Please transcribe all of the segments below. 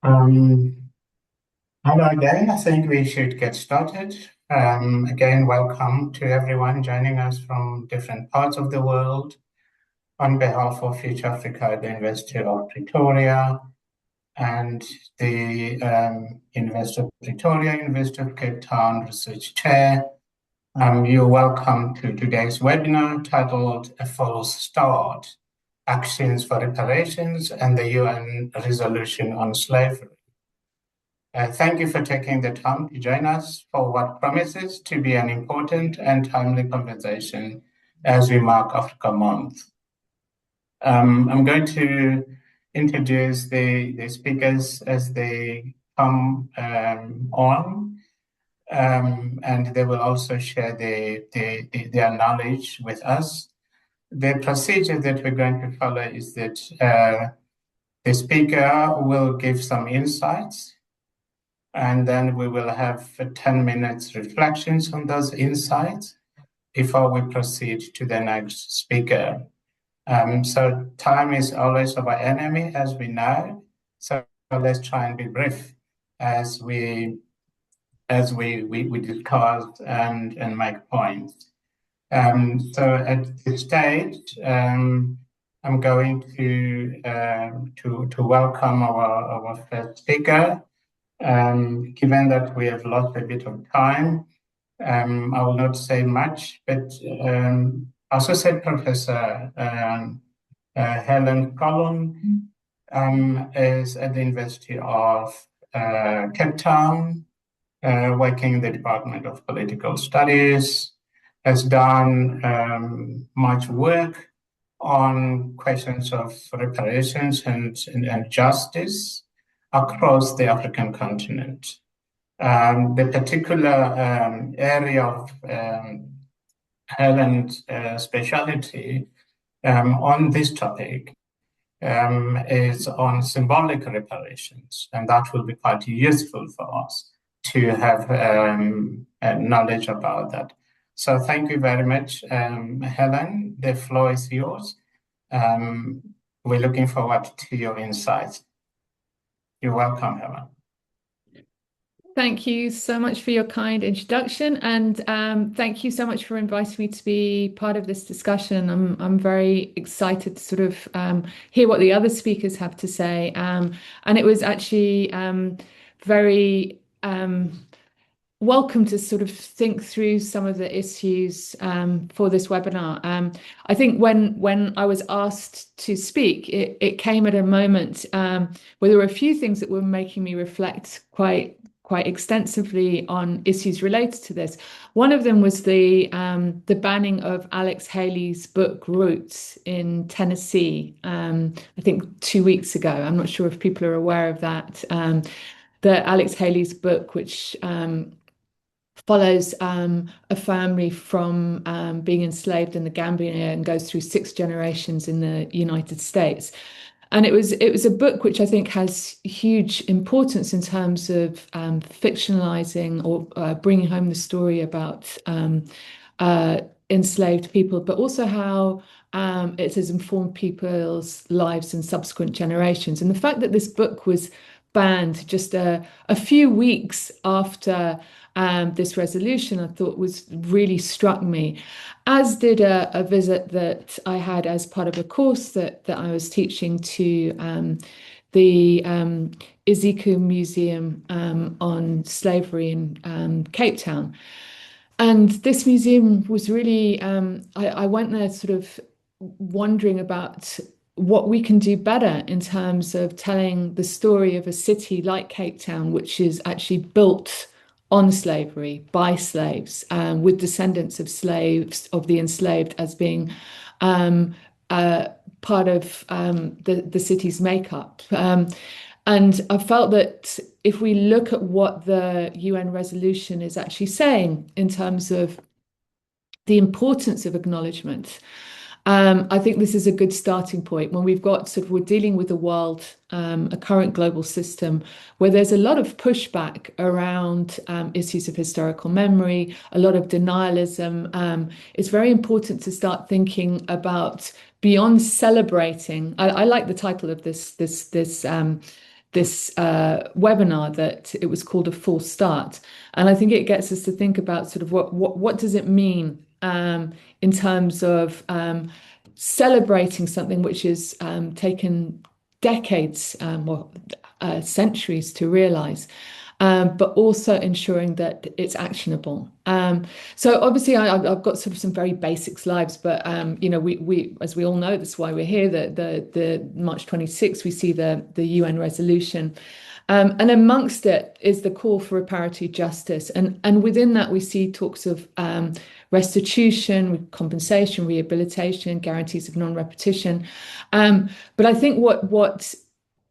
Um, Hello again. I think we should get started. Again, welcome to everyone joining us from different parts of the world. On behalf of Future Africa at the University of Pretoria and the University of Pretoria, University of Cape Town Research Chair, you're welcome to today's webinar titled A False Start, Actions for Reparations and the UN Resolution on Slavery. Thank you for taking the time to join us for what promises to be an important and timely conversation as we mark Africa Month. I'm going to introduce the speakers as they come on, and they will also share their knowledge with us. The procedure that we're going to follow is that the speaker will give some insights, and then we will have 10 minutes reflections on those insights before we proceed to the next speaker. So time is always our enemy, as we know. So let's try and be brief as we discuss and make points. So at this stage, I'm going to welcome our first speaker. Given that we have lost a bit of time, I will not say much, but Associate Professor Helen Collum is at the University of Cape Town, working in the Department of Political Studies, has done much work on questions of reparations and justice across the African continent. The particular area of Helen's specialty on this topic is on symbolic reparations, and that will be quite useful for us to have knowledge about that. So thank you very much, Helen. The floor is yours. We're looking forward to your insights. You're welcome, Helen. Thank you so much for your kind introduction, and thank you so much for inviting me to be part of this discussion. I'm very excited to sort of hear what the other speakers have to say, and it was actually very welcome to sort of think through some of the issues for this webinar. I think when I was asked to speak, it came at a moment where there were a few things that were making me reflect quite extensively on issues related to this. One of them was the banning of Alex Haley's book Roots in Tennessee, I think 2 weeks ago. I'm not sure if people are aware of that. The Alex Haley's book, which follows a family from being enslaved in the Gambia and goes through 6 generations in the United States. And it was a book which I think has huge importance in terms of fictionalizing or bringing home the story about enslaved people, but also how it has informed people's lives in subsequent generations. And the fact that this book was banned just a few weeks after this resolution, I thought was really struck me, as did a visit that I had as part of a course that I was teaching to the Iziku Museum on slavery in Cape Town. And this museum was really, I went there sort of wondering about what we can do better in terms of telling the story of a city like Cape Town, which is actually built on slavery by slaves, with descendants of slaves, of the enslaved, as being part of the city's makeup. And I felt that if we look at what the UN resolution is actually saying in terms of the importance of acknowledgement, I think this is a good starting point when we've got we're dealing with a world, a current global system where there's a lot of pushback around issues of historical memory, a lot of denialism. It's very important to start thinking about beyond celebrating. I like the title of this this webinar that it was called a false start. And I think it gets us to think about sort of what does it mean in terms of celebrating something which is taken decades or centuries to realize, but also ensuring that it's actionable. So obviously, I've got sort of some very basic slides, but we as we all know, that's why we're here. The March 26th, we see the UN resolution. And amongst it is the call for reparative justice. And within that, we see talks of restitution, compensation, rehabilitation, guarantees of non-repetition. But I think what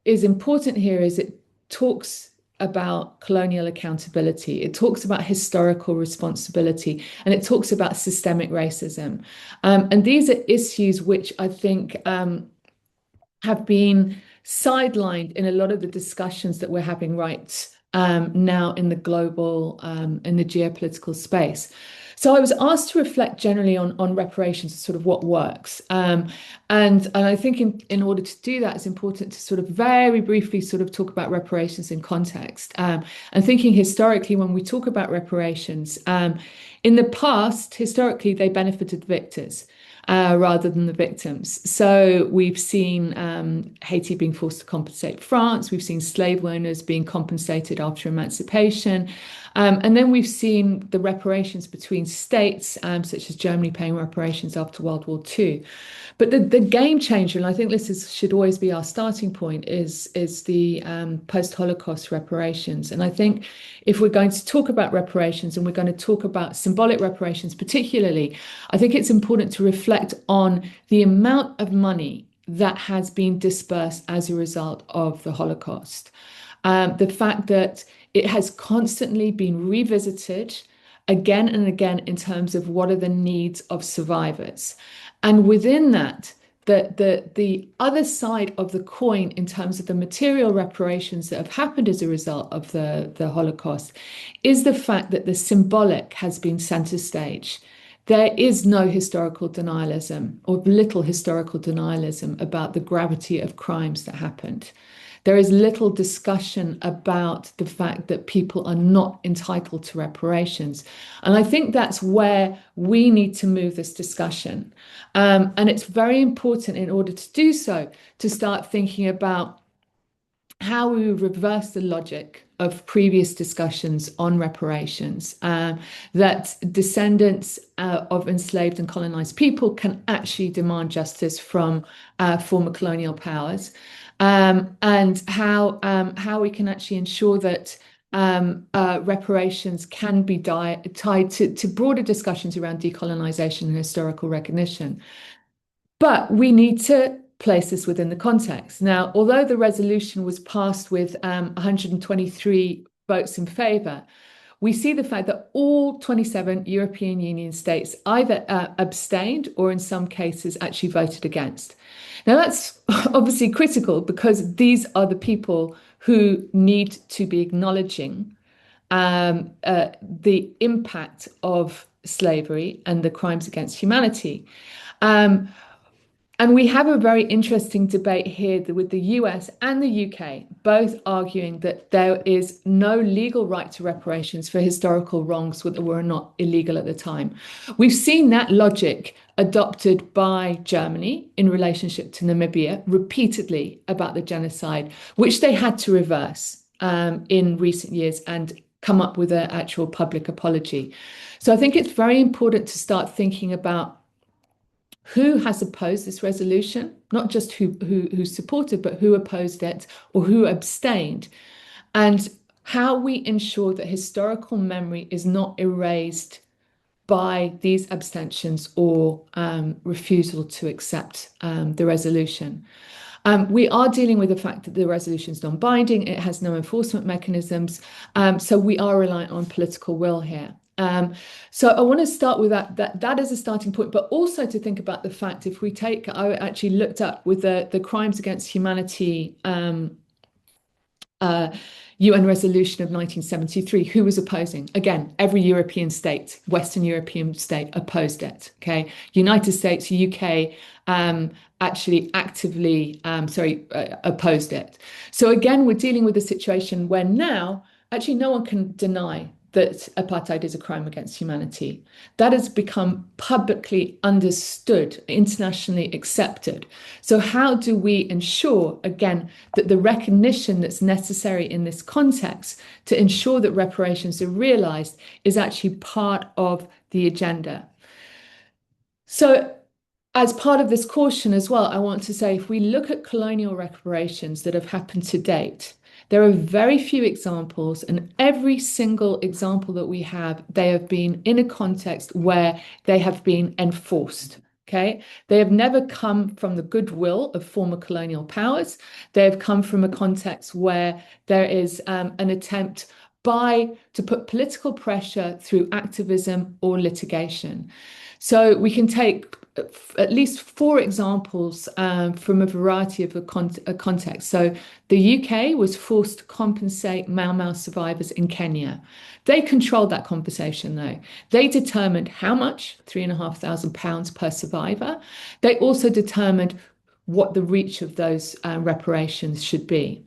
is important here is it talks about colonial accountability, it talks about historical responsibility, and it talks about systemic racism. And these are issues which I think have been sidelined in a lot of the discussions that we're having right now in the global, in the geopolitical space. So I was asked to reflect generally on reparations, sort of what works. And I think in order to do that, it's important to sort of very briefly sort of talk about reparations in context. And thinking historically, when we talk about reparations, in the past, historically, they benefited victors. Rather than the victims. So we've seen Haiti being forced to compensate France. We've seen slave owners being compensated after emancipation. And then we've seen the reparations between states, such as Germany paying reparations after World War II. But the game changer, and I think this should always be our starting point, is the post-Holocaust reparations. And I think if we're going to talk about reparations and we're going to talk about symbolic reparations particularly, I think it's important to reflect on the amount of money that has been dispersed as a result of the Holocaust. The fact that it has constantly been revisited again and again in terms of what are the needs of survivors. And within that, the other side of the coin in terms of the material reparations that have happened as a result of the Holocaust is the fact that the symbolic has been center stage. There is no historical denialism or little historical denialism about the gravity of crimes that happened. There is little discussion about the fact that people are not entitled to reparations. And I think that's where we need to move this discussion. And it's very important in order to do so to start thinking about how we reverse the logic of previous discussions on reparations, that descendants of enslaved and colonized people can actually demand justice from former colonial powers, and how we can actually ensure that reparations can be tied to broader discussions around decolonization and historical recognition. But we need to place this within the context. Now, although the resolution was passed with 123 votes in favour, we see the fact that all 27 European Union states either abstained or in some cases actually voted against. Now, that's obviously critical because these are the people who need to be acknowledging the impact of slavery and the crimes against humanity. And we have a very interesting debate here with the US and the UK, both arguing that there is no legal right to reparations for historical wrongs that were not illegal at the time. We've seen that logic adopted by Germany in relationship to Namibia repeatedly about the genocide, which they had to reverse in recent years and come up with an actual public apology. So I think it's very important to start thinking about who has opposed this resolution, not just who supported, but who opposed it or who abstained, and how we ensure that historical memory is not erased by these abstentions or refusal to accept the resolution. We are dealing with the fact that the resolution is non-binding, it has no enforcement mechanisms, so we are reliant on political will here. So I want to start with that as a starting point, but also to think about the fact if we take, I actually looked up with the crimes against humanity uh, UN resolution of 1973. Who was opposing? Again, every European state, Western European state opposed it. Okay, United States, UK actually actively, opposed it. So again, we're dealing with a situation where now actually no one can deny that apartheid is a crime against humanity. That has become publicly understood, internationally accepted. So, how do we ensure, again, that the recognition that's necessary in this context to ensure that reparations are realized is actually part of the agenda? So, as part of this caution as well, I want to say if we look at colonial reparations that have happened to date, there are very few examples, and every single example that we have, they have been in a context where they have been enforced. Okay, they have never come from the goodwill of former colonial powers. They have come from a context where there is an attempt to put political pressure through activism or litigation. So we can take at least four examples from a variety of a context. So the UK was forced to compensate Mau Mau survivors in Kenya. They controlled that compensation, though. They determined how much, £3,500 per survivor. They also determined what the reach of those reparations should be.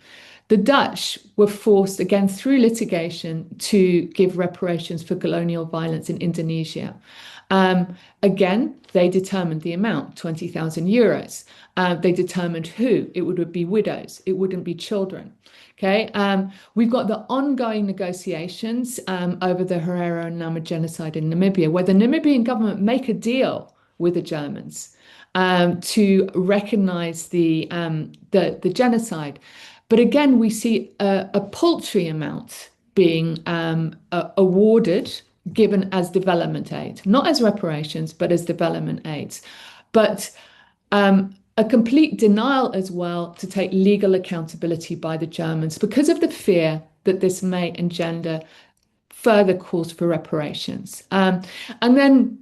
The Dutch were forced, again through litigation, to give reparations for colonial violence in Indonesia. Again, they determined the amount, €20,000. They determined who. It would be widows. It wouldn't be children. Okay. We've got the ongoing negotiations over the Herero and Nama genocide in Namibia, where the Namibian government make a deal with the Germans to recognize the genocide. But again, we see a paltry amount being awarded, given as development aid, not as reparations, but as development aids. But a complete denial as well to take legal accountability by the Germans because of the fear that this may engender further calls for reparations. And then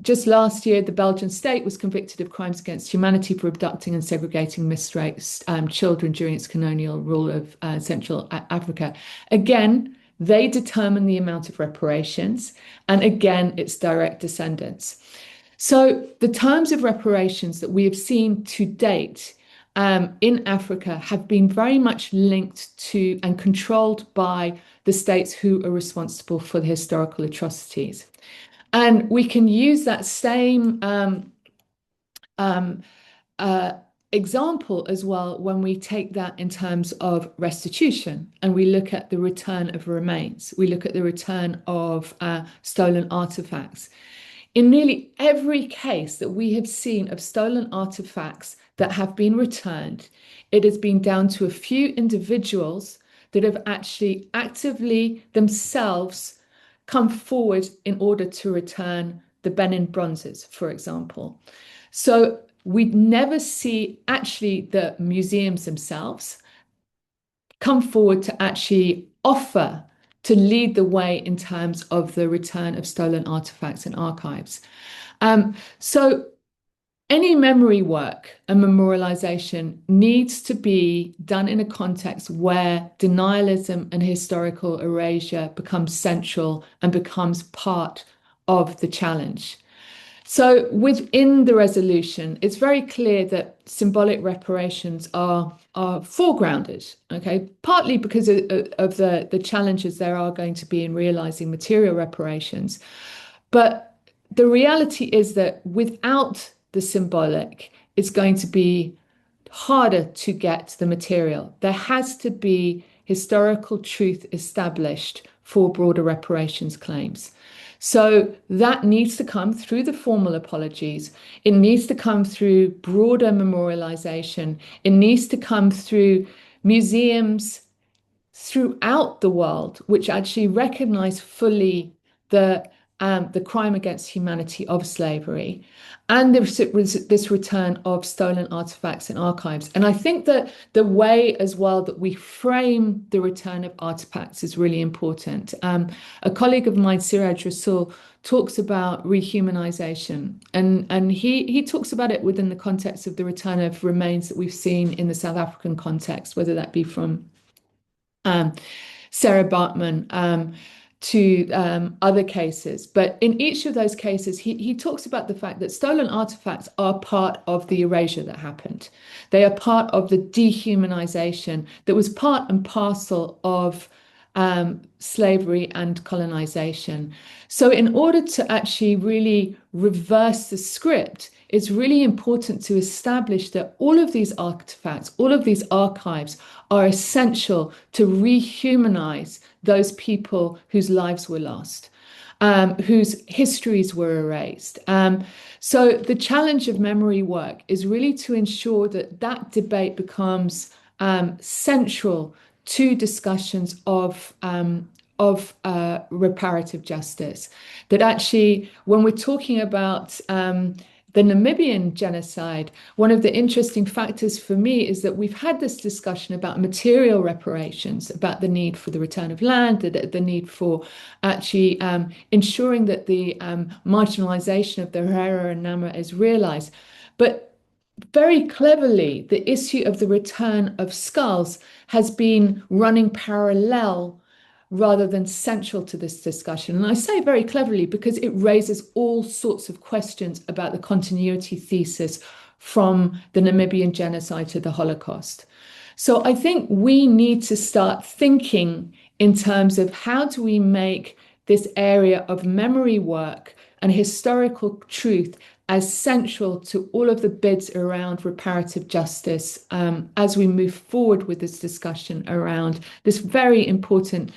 just last year, the Belgian state was convicted of crimes against humanity for abducting and segregating mistreated children during its colonial rule of Central Africa. Again, they determine the amount of reparations, and again, its direct descendants. So the terms of reparations that we have seen to date in Africa have been very much linked to and controlled by the states who are responsible for the historical atrocities. And we can use that same example as well when we take that in terms of restitution and we look at the return of remains, we look at the return of stolen artifacts. In nearly every case that we have seen of stolen artifacts that have been returned, it has been down to a few individuals that have actually actively themselves come forward in order to return the Benin bronzes, for example. So we never see actually the museums themselves come forward to actually offer to lead the way in terms of the return of stolen artifacts and archives. So any memory work and memorialization needs to be done in a context where denialism and historical erasure becomes central and becomes part of the challenge. So within the resolution, it's very clear that symbolic reparations are foregrounded, okay, partly because of the challenges there are going to be in realizing material reparations. But the reality is that without the symbolic, it's going to be harder to get the material. There has to be historical truth established for broader reparations claims. So that needs to come through the formal apologies. It needs to come through broader memorialization. It needs to come through museums throughout the world, which actually recognize fully the crime against humanity of slavery and this return of stolen artifacts and archives. And I think that the way as well that we frame the return of artifacts is really important. A colleague of mine, Siraj Rasool, talks about rehumanization, and he talks about it within the context of the return of remains that we've seen in the South African context, whether that be from um, Sarah Bartman, to other cases. But in each of those cases, he talks about the fact that stolen artifacts are part of the erasure that happened. They are part of the dehumanization that was part and parcel of slavery and colonization. So, in order to actually really reverse the script, it's really important to establish that all of these artifacts, all of these archives are essential to rehumanize those people whose lives were lost, whose histories were erased. So the challenge of memory work is really to ensure that that debate becomes central to discussions of reparative justice. That actually, when we're talking about the Namibian genocide, one of the interesting factors for me is that we've had this discussion about material reparations, about the need for the return of land, the need for actually ensuring that the marginalization of the Herero and Nama is realized. But very cleverly, the issue of the return of skulls has been running parallel rather than central to this discussion. And I say very cleverly because it raises all sorts of questions about the continuity thesis from the Namibian genocide to the Holocaust. So I think we need to start thinking in terms of how do we make this area of memory work and historical truth as central to all of the bids around reparative justice as we move forward with this discussion around this very important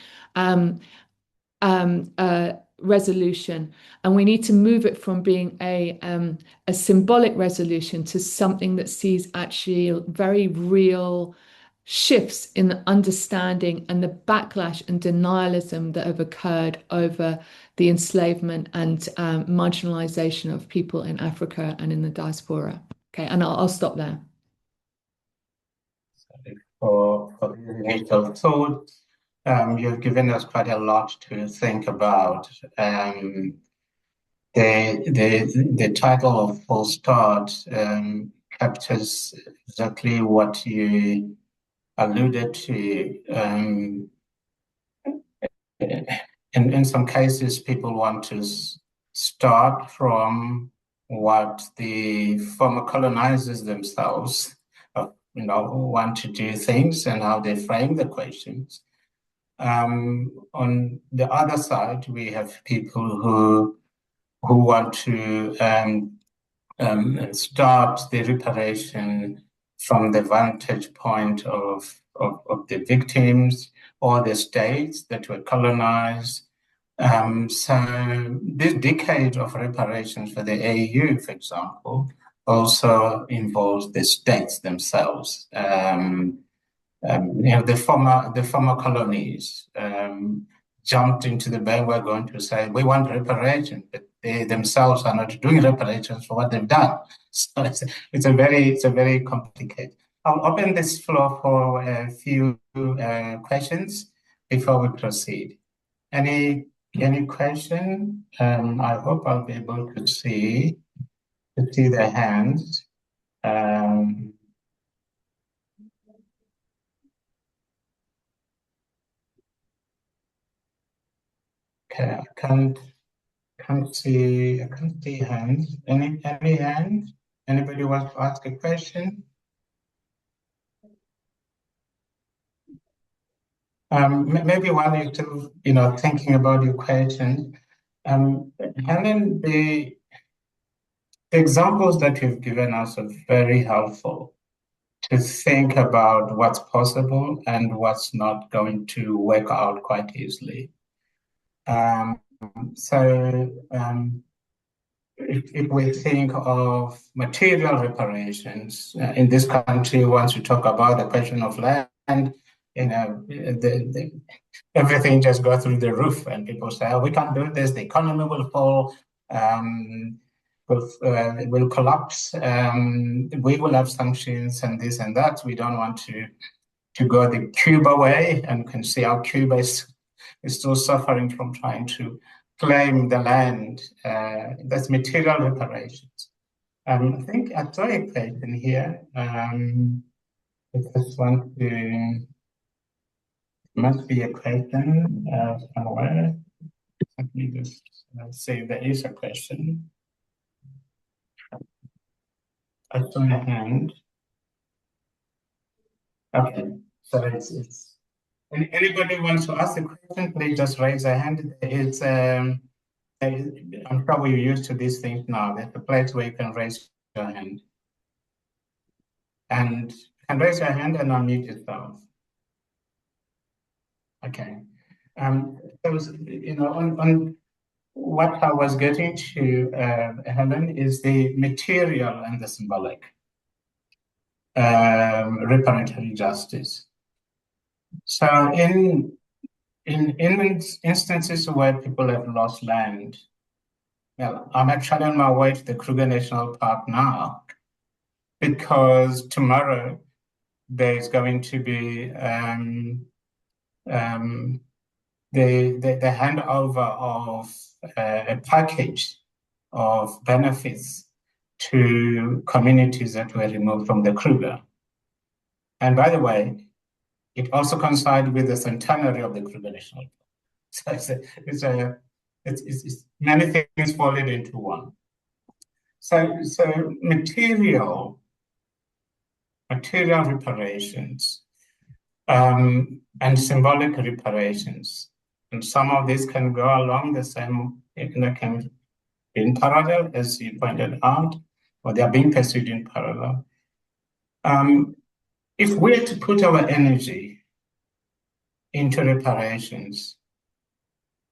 resolution. And we need to move it from being a symbolic resolution to something that sees actually very real shifts in the understanding and the backlash and denialism that have occurred over the enslavement and marginalization of people in Africa and in the diaspora. Okay, and I'll stop there. For the initial thought, you've given us quite a lot to think about. The title of Full Start captures exactly what you alluded to. In some cases, people want to start from what the former colonizers themselves, want to do things and how they frame the questions. On the other side, we have people who want to start the reparation from the vantage point of the victims or the states that were colonized. So this decade of reparations for the AU, for example, also involves the states themselves. The former colonies jumped into the bandwagon to say we want reparations, but they themselves are not doing reparations for what they've done. So it's a very complicated. I'll open this floor for a few questions before we proceed. Any question? I hope I'll be able to see the hands. Okay, I can't see hands. Any hands? Anybody wants to ask a question? Maybe while you're still, thinking about your question, Helen, the examples that you've given us are very helpful to think about what's possible and what's not going to work out quite easily. If we think of material reparations in this country, once we talk about the question of land, everything just goes through the roof, and people say, "Oh, we can't do this. The economy will fall, will collapse. We will have sanctions and this and that. We don't want to go the Cuba way, and can see how Cuba is still suffering from trying to claim the land." That's material reparations. I think I saw a question here. I just want to must be a question somewhere. Let me just say there is a question. I saw a hand. Okay, so it's anybody wants to ask a question, please just raise a hand. I'm sure we're used to these things now. There's a place where you can raise your hand. And you can raise your hand and unmute yourself. Okay. On what I was getting to, Helen, is the material and the symbolic reparatory justice. So in instances where people have lost land, well, I'm actually on my way to the Kruger National Park now because tomorrow there's going to be the handover of a package of benefits to communities that were removed from the Kruger. And by the way, it also coincided with the centenary of the Kruger National Park. So it's many things folded into one. So material reparations and symbolic reparations. And some of these can go along the same, can be in parallel, as you pointed out, or they are being pursued in parallel. If we're to put our energy into reparations,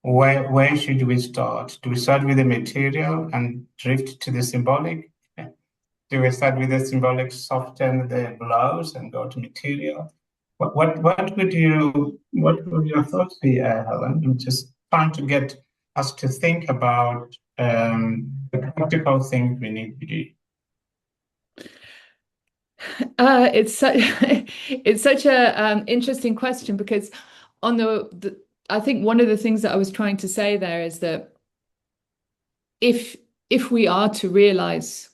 where should we start? Do we start with the material and drift to the symbolic? Do we start with the symbolic, soften the blows and go to material? What would your thoughts be, Helen? I'm just trying to get us to think about the practical things we need to do. It's such a interesting question because on I think one of the things that I was trying to say there is that if we are to realize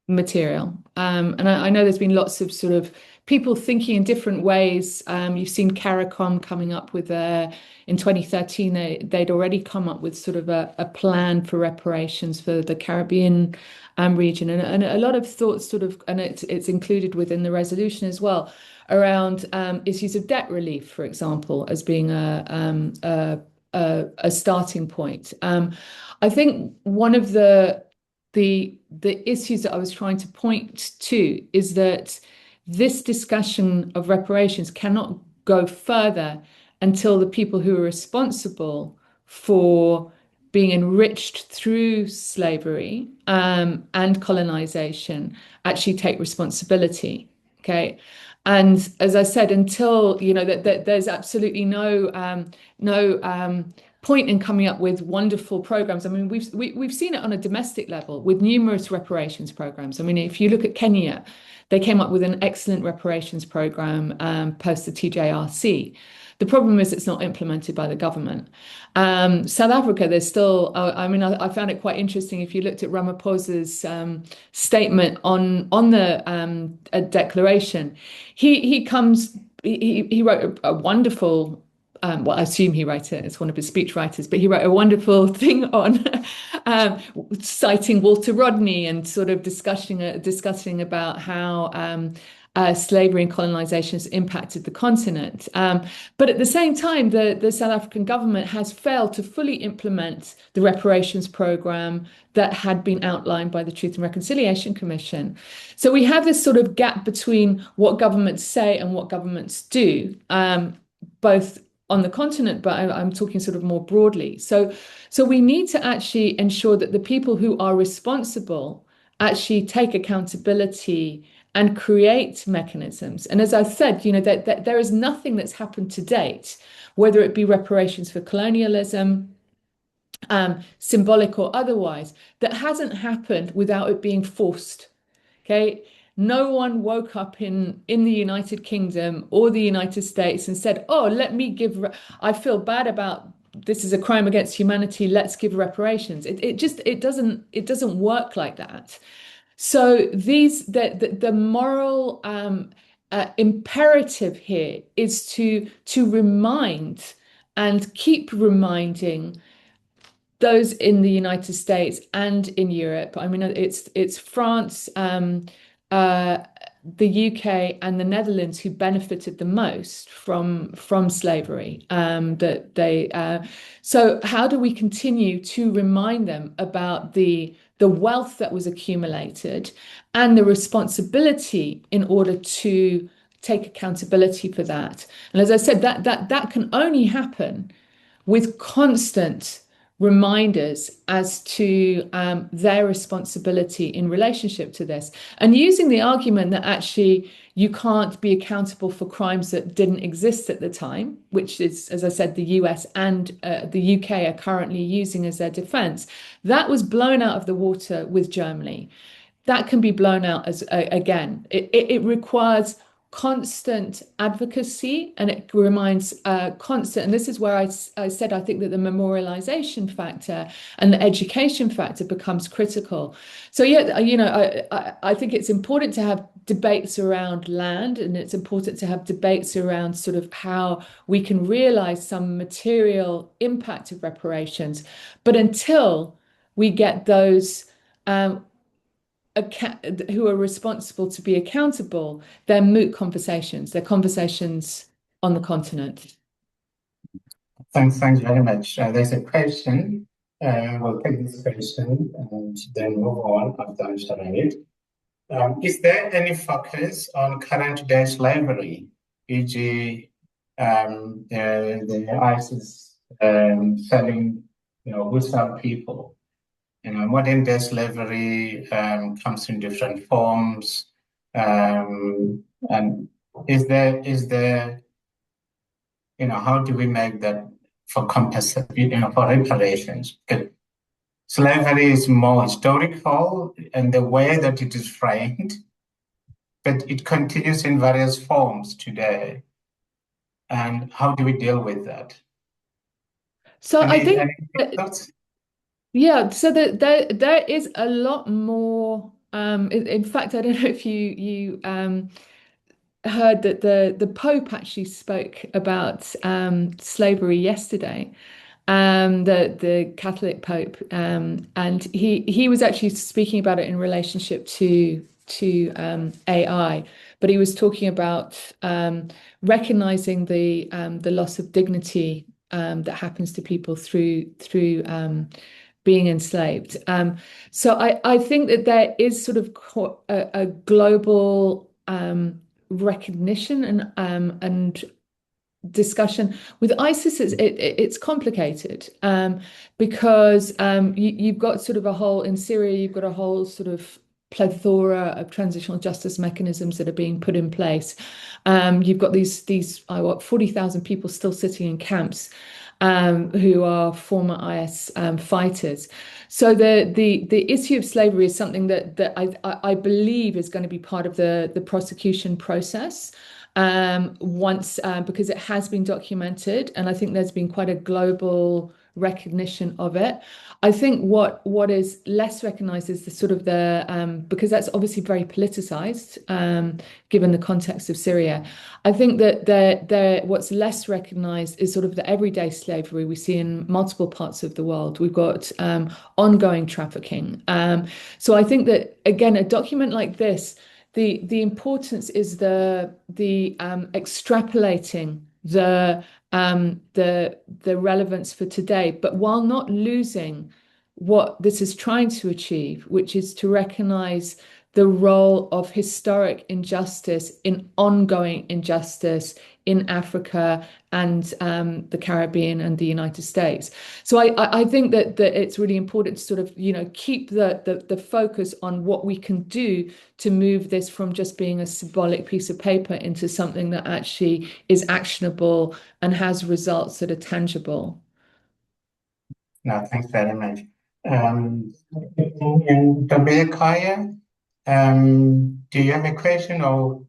material, and I know there's been lots of sort of people thinking in different ways. You've seen CARICOM coming up with in 2013, they'd already come up with sort of a plan for reparations for the Caribbean region, and a lot of thoughts sort of, and it's included within the resolution as well, around issues of debt relief, for example, as being a starting point. I think one of the issues that I was trying to point to is that this discussion of reparations cannot go further until the people who are responsible for being enriched through slavery and colonization actually take responsibility. Okay. And as I said, until that there's absolutely no point in coming up with wonderful programs. I mean, we've seen it on a domestic level with numerous reparations programs. I mean, if you look at Kenya, they came up with an excellent reparations program post the TJRC. The problem is it's not implemented by the government. South Africa, there's still, I found it quite interesting. If you looked at Ramaphosa's statement on the declaration, he wrote a wonderful, well, I assume he wrote it, it's one of his speech writers, but he wrote a wonderful thing on citing Walter Rodney and sort of discussing about how slavery and colonization has impacted the continent. But at the same time, the South African government has failed to fully implement the reparations program that had been outlined by the Truth and Reconciliation Commission. So we have this sort of gap between what governments say and what governments do, both on the continent, but I'm talking sort of more broadly. So we need to actually ensure that the people who are responsible actually take accountability and create mechanisms. And as I said, that there is nothing that's happened to date, whether it be reparations for colonialism, symbolic or otherwise, that hasn't happened without it being forced. Okay. No one woke up in the United Kingdom or the United States and said, oh, I feel bad about this is a crime against humanity, let's give reparations. It doesn't work like that. So the moral imperative here is to remind and keep reminding those in the United States and in Europe. I mean, it's France, uh, the UK, and the Netherlands who benefited the most from slavery. So how do we continue to remind them about the wealth that was accumulated and the responsibility in order to take accountability for that? And as I said, that can only happen with constant reminders as to their responsibility in relationship to this, and using the argument that actually you can't be accountable for crimes that didn't exist at the time, which is, as I said, the US and the UK are currently using as their defense. That was blown out of the water with Germany. That can be blown out as again. It requires constant advocacy, and it reminds constant, and this is where I said I think that the memorialization factor and the education factor becomes critical. So yeah, I think it's important to have debates around land, and it's important to have debates around sort of how we can realize some material impact of reparations. But until we get those who are responsible to be accountable, they're moot conversations. They're conversations on the continent. Thanks very much. There's a question. We'll take this question and then move on after answering it. Is there any focus on current day slavery, e.g., the ISIS selling, who sell people? Modern day slavery comes in different forms, and is there, how do we make that for for reparations? Because slavery is more historical and the way that it is framed, but it continues in various forms today. And how do we deal with that? So I think yeah, so there is a lot more. In fact, I don't know if you heard that the Pope actually spoke about slavery yesterday, the Catholic Pope, and he was actually speaking about it in relationship to AI, but he was talking about recognizing the loss of dignity that happens to people through being enslaved. So I think that there is sort of a global recognition and discussion. With ISIS, it's complicated because you've got sort of a whole, in Syria, you've got a whole sort of plethora of transitional justice mechanisms that are being put in place. You've got these 40,000 people still sitting in camps who are former IS fighters. So the issue of slavery is something that I believe is going to be part of the prosecution process once because it has been documented, and I think there's been quite a global recognition of it. I think what is less recognized is the sort of because that's obviously very politicized given the context of Syria. I think that what's less recognized is sort of the everyday slavery we see in multiple parts of the world. We've got ongoing trafficking. So I think that again, a document like this, the importance is the extrapolating the relevance for today, but while not losing what this is trying to achieve, which is to recognize the role of historic injustice in ongoing injustice in Africa and the Caribbean and the United States. So I think that it's really important to sort of, keep the focus on what we can do to move this from just being a symbolic piece of paper into something that actually is actionable and has results that are tangible. No, thanks very much. In Kaya, do you have a question or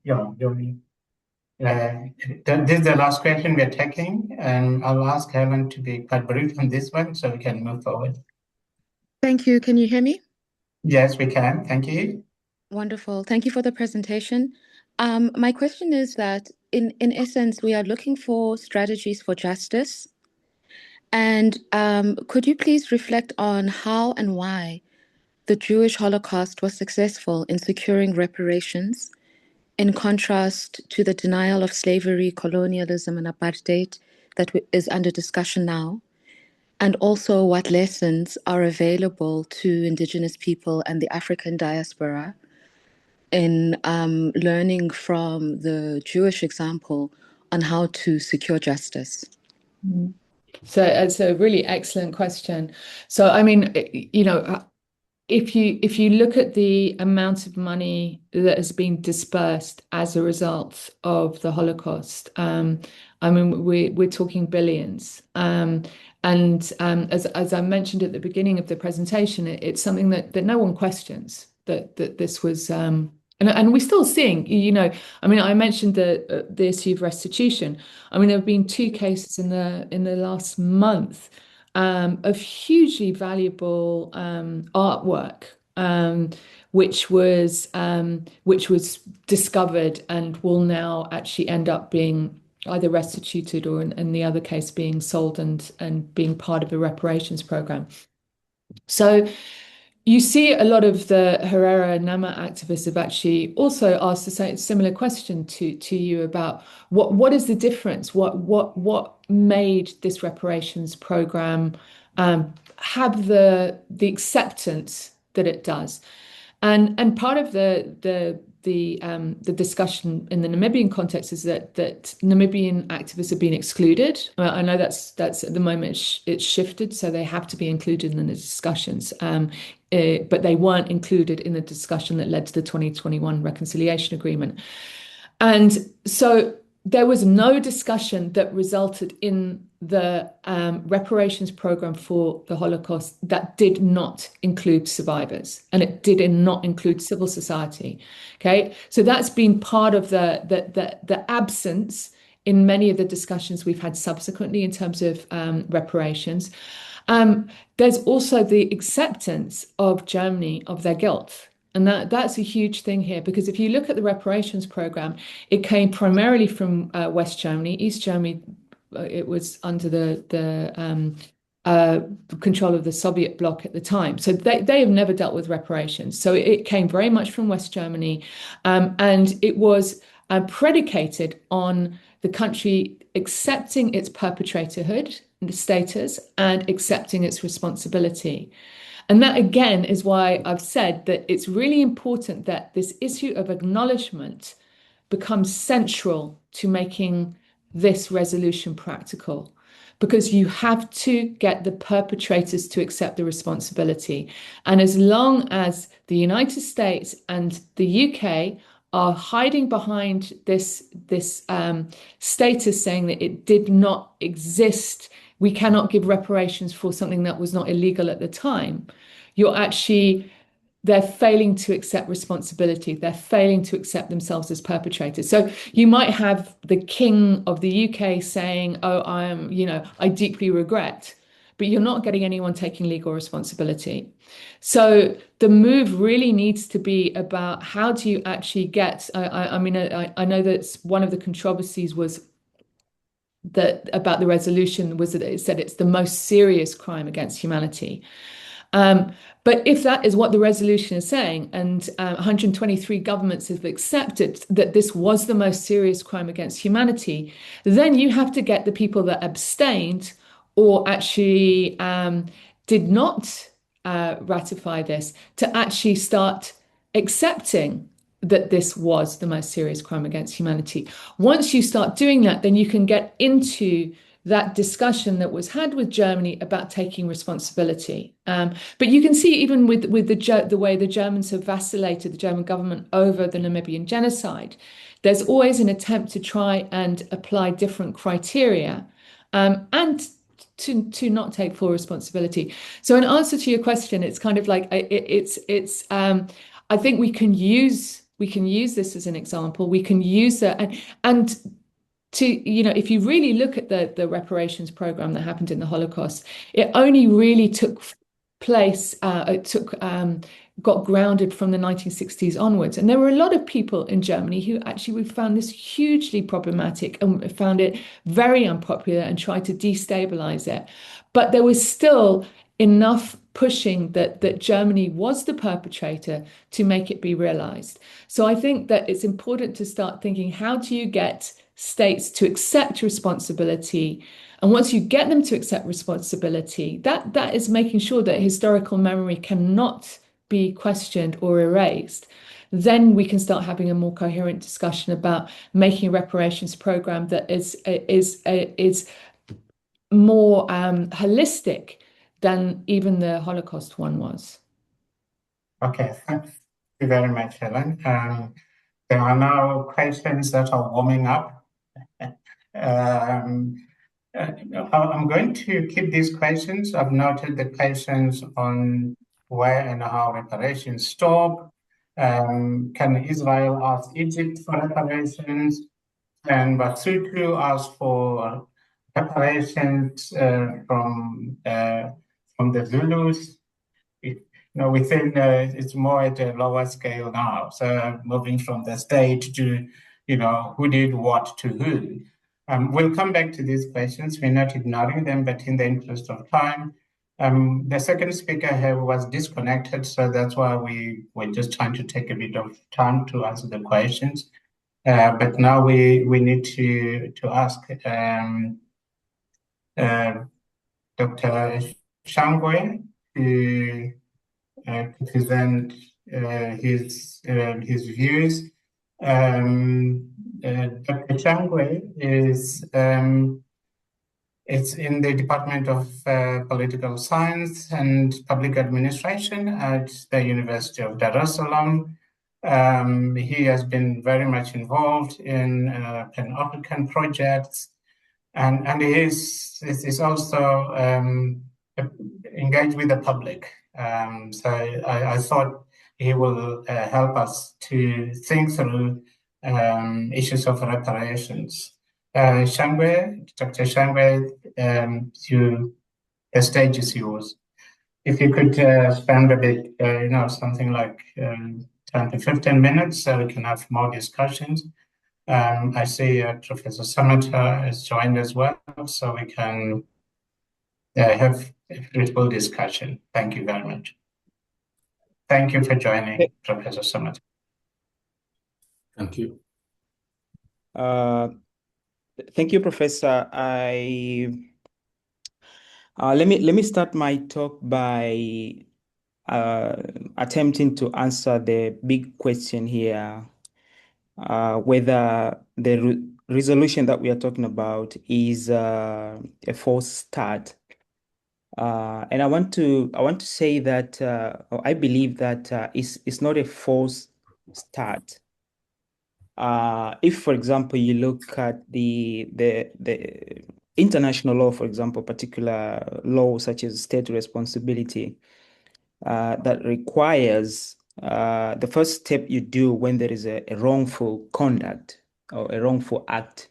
this is the last question we're taking, and I'll ask Helen to be quite brief on this one so we can move forward. Thank you. Can you hear me? Yes, we can. Thank you. Wonderful. Thank you for the presentation. My question is that in essence, we are looking for strategies for justice. And could you please reflect on how and why the Jewish Holocaust was successful in securing reparations, in contrast to the denial of slavery, colonialism, and apartheid that is under discussion now? And also what lessons are available to Indigenous people and the African diaspora in learning from the Jewish example on how to secure justice? So it's a really excellent question. So I mean, if you look at the amount of money that has been dispersed as a result of the Holocaust, I mean we're talking billions. As I mentioned at the beginning of the presentation, it's something that no one questions that this was. And we're still seeing, I mean, I mentioned the issue of restitution. I mean, there have been two cases in the last month of hugely valuable artwork, which was discovered and will now actually end up being either restituted or in the other case being sold and being part of a reparations program. So you see a lot of the Herero Nama activists have actually also asked the similar question to you about what is the difference? What made this reparations program have the acceptance that it does? And part of the discussion in the Namibian context is that Namibian activists have been excluded. I know that's at the moment it's shifted, so they have to be included in the discussions. But they weren't included in the discussion that led to the 2021 reconciliation agreement. And so there was no discussion that resulted in the reparations program for the Holocaust that did not include survivors, and it did not include civil society. Okay, so that's been part of the absence in many of the discussions we've had subsequently in terms of reparations. There's also the acceptance of Germany of their guilt. And that's a huge thing here, because if you look at the reparations program, it came primarily from West Germany. East Germany, it was under the control of the Soviet bloc at the time. So they have never dealt with reparations. So it came very much from West Germany. And it was predicated on the country accepting its perpetratorhood status and accepting its responsibility. And that, again, is why I've said that it's really important that this issue of acknowledgement becomes central to making this resolution practical, because you have to get the perpetrators to accept the responsibility. And as long as the United States and the UK are hiding behind this status saying that it did not exist, we cannot give reparations for something that was not illegal at the time, they're failing to accept responsibility. They're failing to accept themselves as perpetrators. So you might have the King of the UK saying, "Oh, I deeply regret," but you're not getting anyone taking legal responsibility. So the move really needs to be about how do you actually get, I mean, I know that one of the controversies was that about the resolution was that it said it's the most serious crime against humanity. But if that is what the resolution is saying, and 123 governments have accepted that this was the most serious crime against humanity, then you have to get the people that abstained or actually did not ratify this to actually start accepting that this was the most serious crime against humanity. Once you start doing that, then you can get into that discussion that was had with Germany about taking responsibility. But you can see even with the way the Germans have vacillated, the German government, over the Namibian genocide, there's always an attempt to try and apply different criteria and to not take full responsibility. So in answer to your question, it's kind of like I think we can use this as an example. We can use that and if you really look at the reparations program that happened in the Holocaust, it only really took place, got grounded from the 1960s onwards. And there were a lot of people in Germany who actually we found this hugely problematic and found it very unpopular and tried to destabilize it. But there was still enough pushing that Germany was the perpetrator to make it be realized. So I think that it's important to start thinking, how do you get states to accept responsibility? And once you get them to accept responsibility, that is making sure that historical memory cannot be questioned or erased. Then we can start having a more coherent discussion about making a reparations program that is more holistic than even the Holocaust one was. Okay, thank you very much, Helen. There are now questions that are warming up. Um, I'm going to keep these questions. I've noted the questions on where and how reparations stop. Can Israel ask Egypt for reparations? And Basutu asked for reparations from the Zulus. We think it's more at a lower scale now. So moving from the state to, who did what to who. We'll come back to these questions. We're not ignoring them, but in the interest of time. The second speaker here was disconnected, so that's why we're just trying to take a bit of time to answer the questions. But now we need to ask Dr. Shangwe to present his views. Dr. Changwe is it's in the Department of Political Science and Public Administration at the University of Dar es Salaam. He has been very much involved in Pan-African projects, and he is also engaged with the public. So I thought he will help us to think through issues of reparations. Shangwe, Dr. Shangwe, the stage is yours. If you could spend a bit, something like 10 to 15 minutes so we can have more discussions. I see Professor Samatar has joined as well, so we can have a fruitful discussion. Thank you very much. Thank you for joining, Professor Samatar. Thank you. Thank you, Professor. Let me start my talk by attempting to answer the big question here, whether the resolution that we are talking about is a false start. And I want to say that I believe that it's not a false start. If, for example, you look at the international law, for example, particular law such as state responsibility, that requires the first step you do when there is a wrongful conduct or a wrongful act.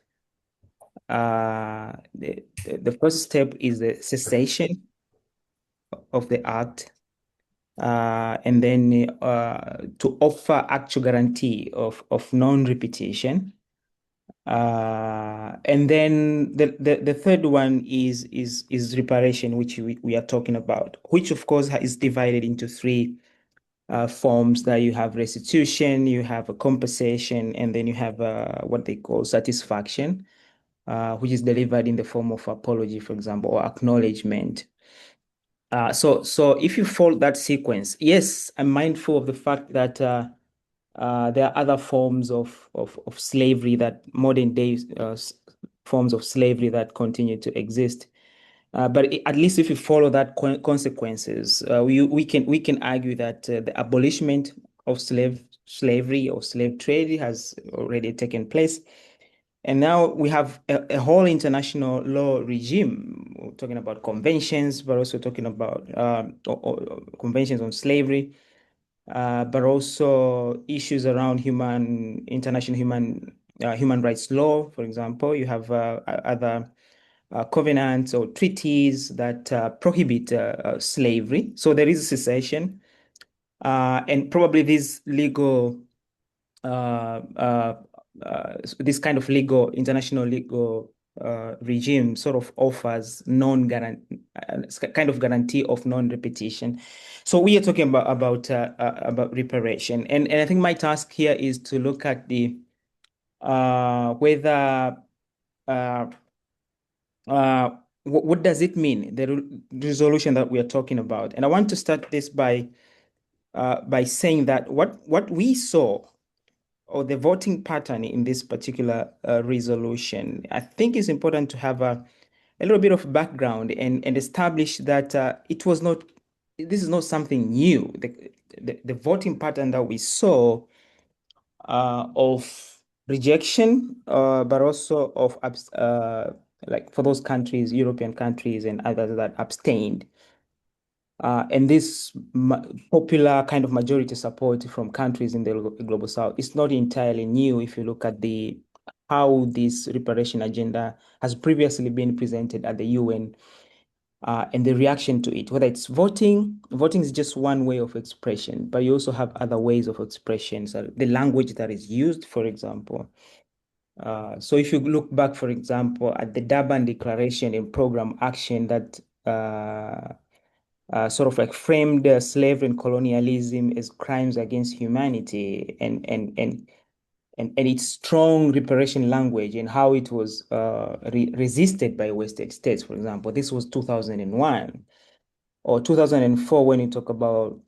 The first step is the cessation of the act, and then to offer actual guarantee of non-repetition. And then the third one is reparation, which we are talking about, which of course is divided into three forms. That you have restitution, you have a compensation, and then you have what they call satisfaction, which is delivered in the form of apology, for example, or acknowledgement. So if you follow that sequence, yes, I'm mindful of the fact that there are other forms of slavery, that modern day forms of slavery that continue to exist. But at least if you follow that consequences, we can argue that the abolishment of slavery or slave trade has already taken place. And now we have a whole international law regime. We're talking about conventions, but also talking about conventions on slavery, but also issues around international human rights law. For example, you have other covenants or treaties that prohibit slavery. So there is a cessation. And probably this legal, this kind of legal, international legal regime sort of offers kind of guarantee of non-repetition. So we are talking about reparation, and I think my task here is to look at the whether what does it mean, the resolution that we are talking about. And I want to start this by saying that what we saw, or the voting pattern in this particular resolution, I think is important to have a little bit of background and establish that this is not something new. The voting pattern that we saw of rejection, but also of like for those countries, European countries and others that abstained. And this popular kind of majority support from countries in the global south is not entirely new if you look at how this reparation agenda has previously been presented at the UN, and the reaction to it, whether it's voting. Voting is just one way of expression, but you also have other ways of expression. So the language that is used, for example. So if you look back, for example, at the Durban Declaration and Program Action that sort of like framed slavery and colonialism as crimes against humanity, and its strong reparation language and how it was resisted by Western states, for example. This was 2001. Or 2004 when you talk about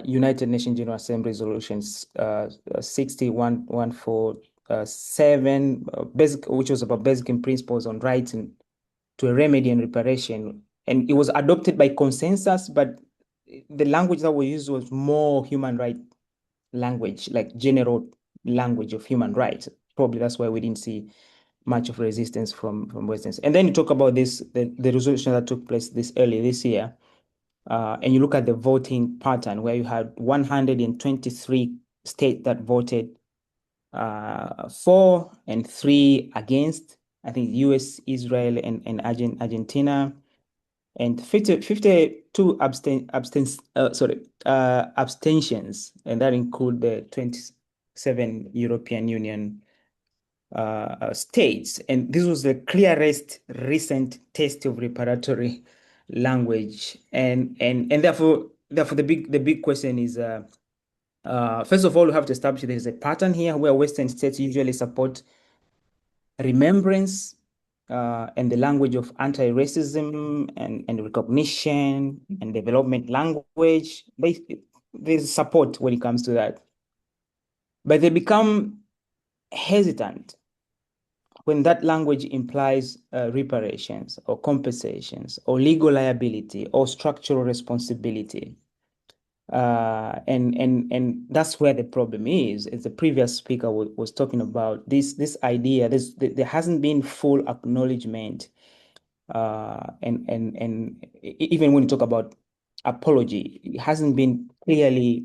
United Nations General Assembly resolutions 60147, which was about basic principles on rights and to a remedy and reparation. And it was adopted by consensus, but the language that we used was more human rights language, like general language of human rights. Probably that's why we didn't see much of resistance from Westerns. And then you talk about the resolution that took place early this year, and you look at the voting pattern where you had 123 states that voted for and 3 against. I think US, Israel, and Argentina, and 52 abstentions, and that include the 27 European Union states. And this was the clearest recent test of reparatory language. And therefore the big question is, first of all, we have to establish there is a pattern here where Western states usually support remembrance and the language of anti-racism and recognition and development language. There's support when it comes to that. But they become hesitant when that language implies reparations or compensations or legal liability or structural responsibility. And that's where the problem is. As the previous speaker was talking about, this idea, there hasn't been full acknowledgement, and even when you talk about apology, it hasn't been clearly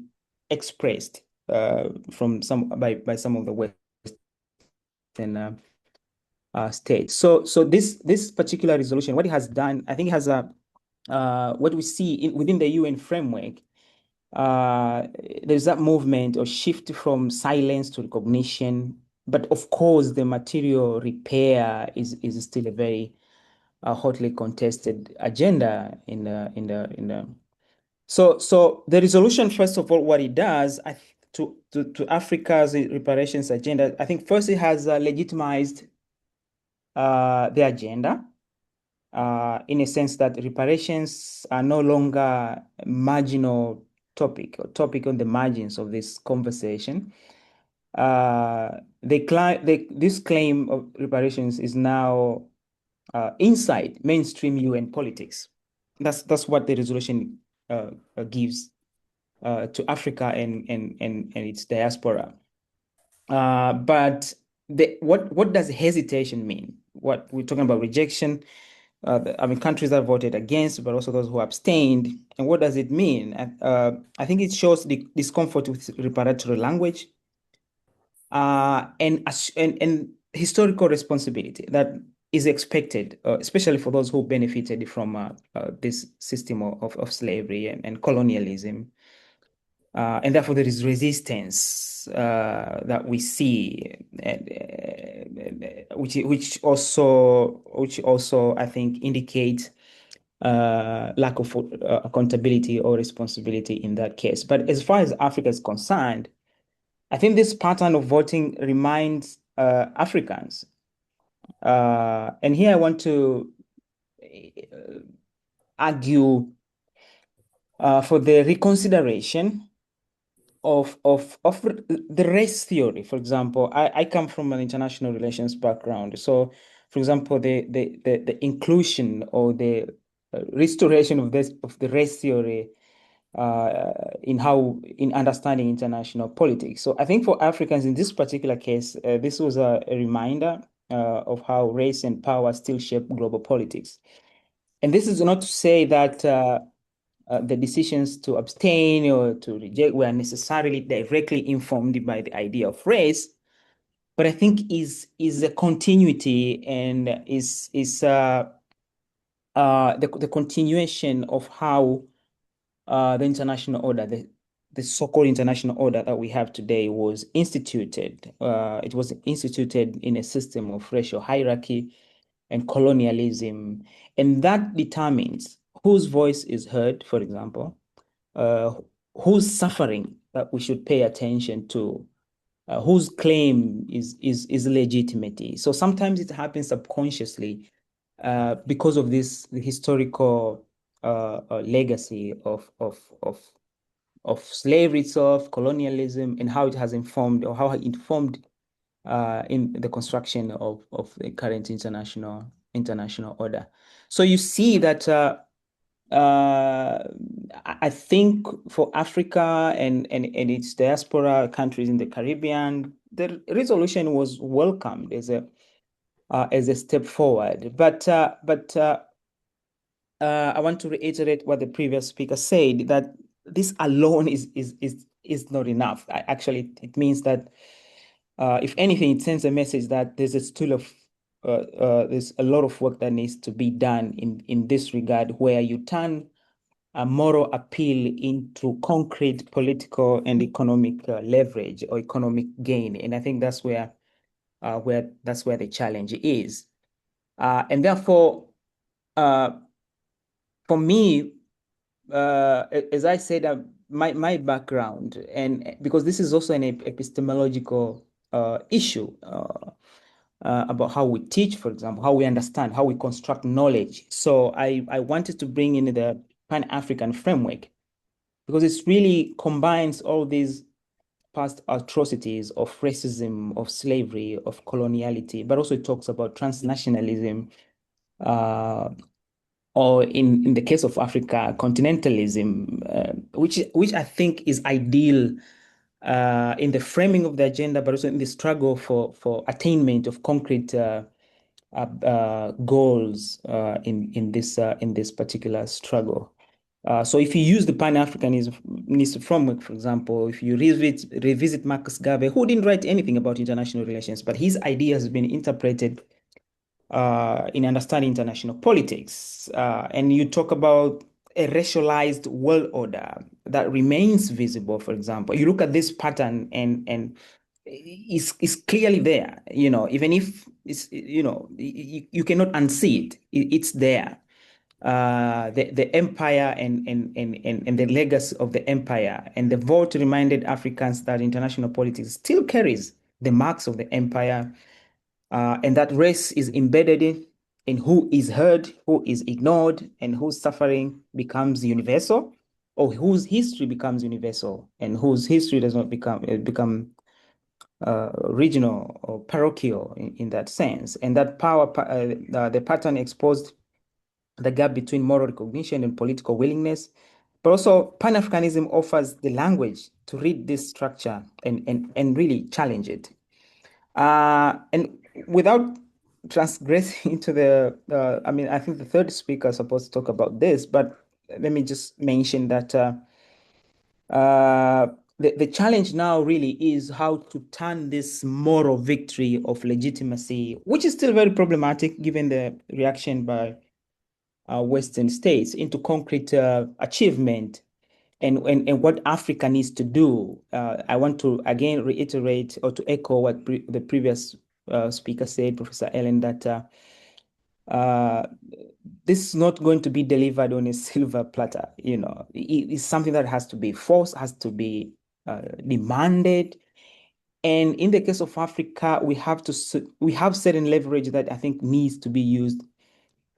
expressed from by some of the Western states. So this particular resolution, what it has done, I think, has what we see within the UN framework. There's that movement or shift from silence to recognition, but of course the material repair is still a very hotly contested agenda so the resolution, first of all, what it does to Africa's reparations agenda, I think first it has legitimized the agenda in a sense that reparations are no longer a marginal topic or topic on the margins of this conversation. This claim of reparations is now inside mainstream UN politics. That's what the resolution gives to Africa and its diaspora. But what does hesitation mean? What we're talking about rejection. Countries that voted against, but also those who abstained. And what does it mean? I think it shows the discomfort with reparatory language and historical responsibility that is expected, especially for those who benefited from this system of slavery and colonialism. And therefore there is resistance that we see, which also I think indicates lack of accountability or responsibility in that case. But as far as Africa is concerned, I think this pattern of voting reminds Africans. And here I want to argue for the reconsideration of the race theory. For example, I come from an international relations background. So, for example, the inclusion or the restoration of the race theory in understanding international politics. So I think for Africans in this particular case, this was a reminder of how race and power still shape global politics. And this is not to say that the decisions to abstain or to reject were necessarily directly informed by the idea of race, but I think is a continuity and is the continuation of how the international order, the so-called international order that we have today was instituted. It was instituted in a system of racial hierarchy and colonialism, and that determines whose voice is heard, for example, whose suffering that we should pay attention to, whose claim is legitimate. So sometimes it happens subconsciously because of this historical legacy of slavery itself, colonialism, and how it has informed or how it informed in the construction of the current international order. So you see that I think for Africa and its diaspora countries in the Caribbean, the resolution was welcomed as a step forward. But I want to reiterate what the previous speaker said, that this alone is not enough. Actually, it means that if anything, it sends a message that there's a lot of work that needs to be done in this regard, where you turn a moral appeal into concrete political and economic leverage or economic gain. And I think that's where the challenge is. And therefore, for me, as I said, my background, and because this is also an epistemological issue about how we teach, for example, how we understand, how we construct knowledge. So I wanted to bring in the Pan-African framework because it really combines all these past atrocities of racism, of slavery, of coloniality, but also it talks about transnationalism, or in the case of Africa, continentalism, which I think is ideal in the framing of the agenda, but also in the struggle for attainment of concrete goals in this particular struggle. So if you use the Pan-Africanism framework, for example, if you revisit Marcus Garvey, who didn't write anything about international relations, but his ideas have been interpreted in understanding international politics. And you talk about a racialized world order that remains visible, for example. You look at this pattern and it's clearly there, even if it's, you cannot unsee it. It's there. The empire and the legacy of the empire and the vote reminded Africans that international politics still carries the marks of the empire, and that race is embedded in who is heard, who is ignored, and whose suffering becomes universal, or whose history becomes universal, and whose history does not become regional or parochial in that sense. And that the pattern exposed the gap between moral recognition and political willingness. But also, Pan-Africanism offers the language to read this structure and really challenge it. And without transgressing into I think the third speaker is supposed to talk about this, but let me just mention that the challenge now really is how to turn this moral victory of legitimacy, which is still very problematic given the reaction by Western states, into concrete achievement and what Africa needs to do. I want to again reiterate or to echo what the previous speaker said, Professor Ellen, that this is not going to be delivered on a silver platter. It's something that has to be forced, has to be demanded. And in the case of Africa, we have certain leverage that I think needs to be used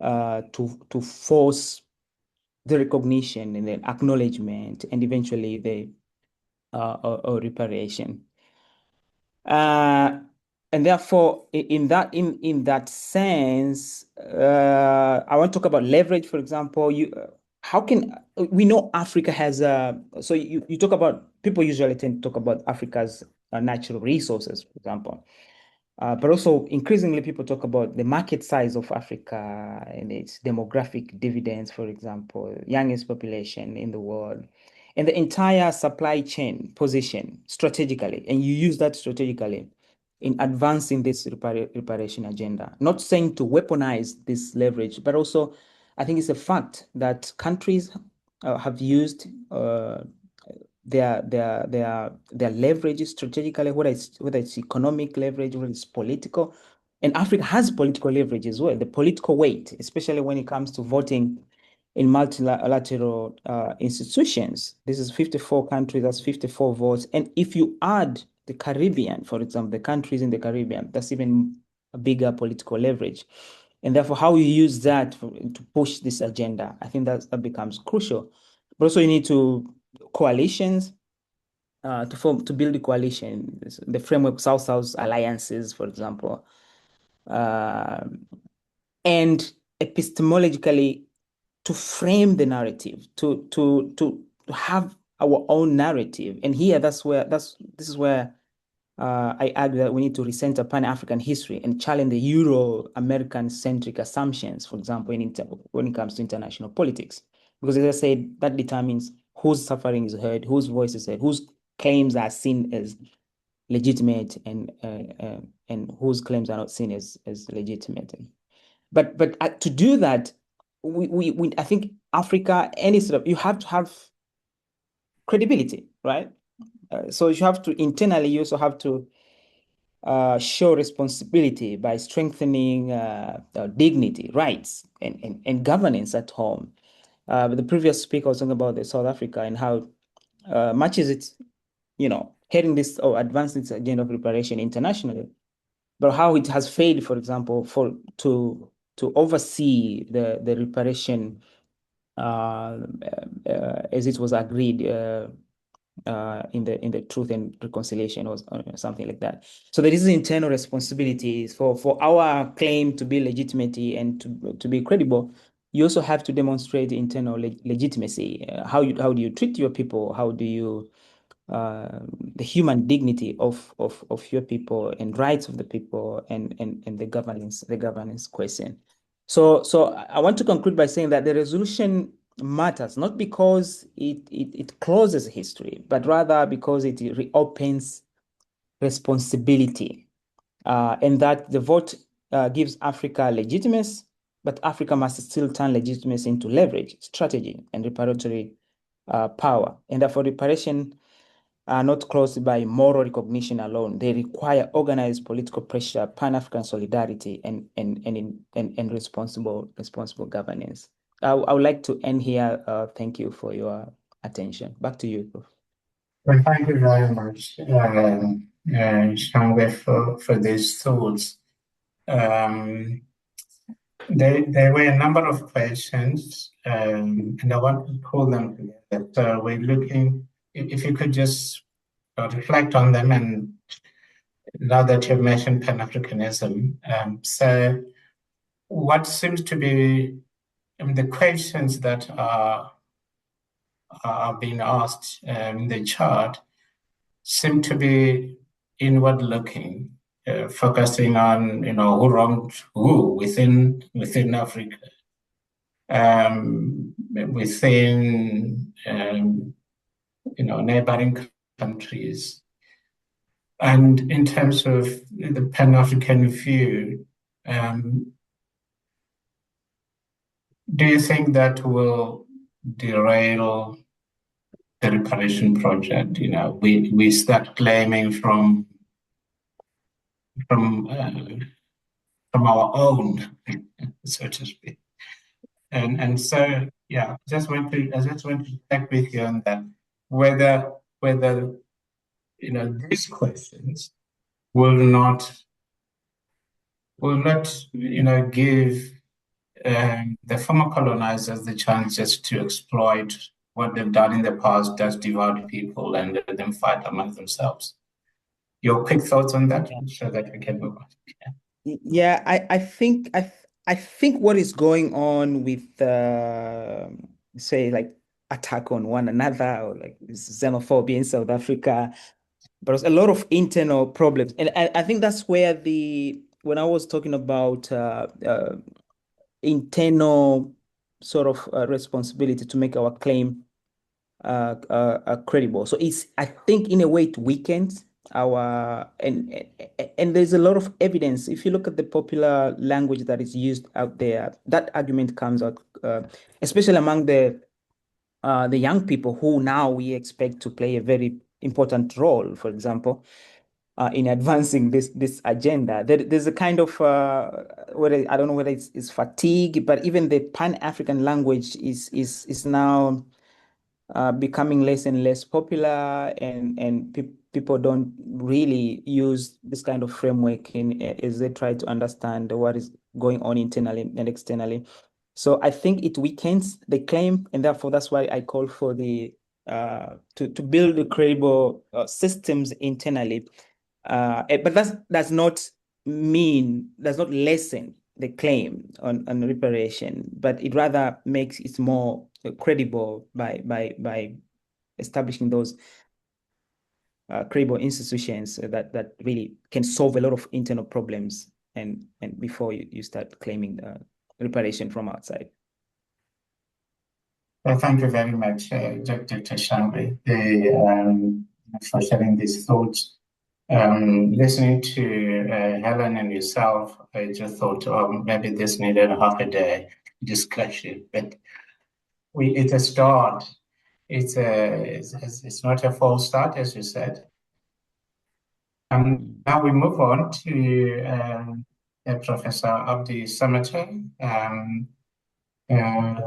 to force the recognition and the acknowledgement and eventually the reparation. And therefore, in that sense, I want to talk about leverage. For example, how can we know Africa has so you talk about, people usually tend to talk about Africa's natural resources, for example. But also increasingly people talk about the market size of Africa and its demographic dividends, for example, youngest population in the world, and the entire supply chain position strategically. And you use that strategically in advancing this reparation agenda. Not saying to weaponize this leverage, but also I think it's a fact that countries have used their leverage strategically, whether it's economic leverage, whether it's political. And Africa has political leverage as well, the political weight, especially when it comes to voting in multilateral institutions. This is 54 countries, that's 54 votes. And if you add the Caribbean, for example, the countries in the Caribbean, that's even a bigger political leverage. And therefore, how you use that to push this agenda, I think that becomes crucial. But also you need coalitions to build a coalition, the framework South-South alliances, for example, and epistemologically to frame the narrative, to have our own narrative. And here, this is where I argue that we need to recenter Pan-African history and challenge the Euro-American centric assumptions, for example, when it comes to international politics. Because as I said, that determines whose suffering is heard, whose voice is heard, whose claims are seen as legitimate, and whose claims are not seen as legitimate. But to do that, I think Africa, any sort of, you have to have credibility, right? So you have to internally, you also have to show responsibility by strengthening dignity, rights, and governance at home. The previous speaker was talking about the South Africa and how much is it, heading this or advancing this agenda of reparation internationally, but how it has failed, for example, to oversee the reparation as it was agreed in the Truth and Reconciliation or something like that. So there is internal responsibilities for our claim to be legitimacy and to be credible. You also have to demonstrate internal legitimacy. How do you treat your people? How do you the human dignity of your people and rights of the people and the governance question. So I want to conclude by saying that the resolution matters not because it closes history, but rather because it reopens responsibility, and that the vote gives Africa legitimacy, but Africa must still turn legitimacy into leverage, strategy, and reparatory power. And therefore, reparation are not closed by moral recognition alone. They require organized political pressure, Pan-African solidarity, and responsible governance. I would like to end here. Thank you for your attention. Back to you, Prof. Well, thank you very much, Shangwe, for these thoughts. There were a number of questions, and I want to pull them together. So we're looking, if you could just reflect on them, and now that you've mentioned Pan-Africanism, so what seems to be the questions that are being asked in the chart seem to be inward-looking, focusing on who wronged who within Africa, within neighboring countries, and in terms of the Pan-African view. Do you think that will derail the reparation project. We start claiming from our own, so to speak. And so yeah, I just want to check with you on that, whether these questions will not give the former colonizers the chances to exploit what they've done in the past, just divide people and let them fight among themselves. Your quick thoughts on that, so that we can move on. Yeah, I think what is going on with say like attack on one another, or like xenophobia in South Africa, but there's a lot of internal problems, and I think that's where when I was talking about internal sort of responsibility to make our claim credible. So I think in a way it weakens our, and there's a lot of evidence. If you look at the popular language that is used out there, that argument comes out, especially among the young people who now we expect to play a very important role, for example, in advancing this agenda. There's a kind of I don't know whether it's fatigue, but even the Pan-African language is now becoming less and less popular, and people don't really use this kind of framework as they try to understand what is going on internally and externally. So I think it weakens the claim, and therefore that's why I call for the to build the credible systems internally. But that does not lessen the claim on reparation, but it rather makes it more credible by establishing those credible institutions that really can solve a lot of internal problems, and before you start claiming reparation from outside. Well, thank you very much, Dr. Shangri, for sharing these thoughts. Listening to Helen and yourself, I just thought, maybe this needed a half a day discussion, but it's a start. It's not a full start, as you said. Now we move on to Professor Abdi Samatai,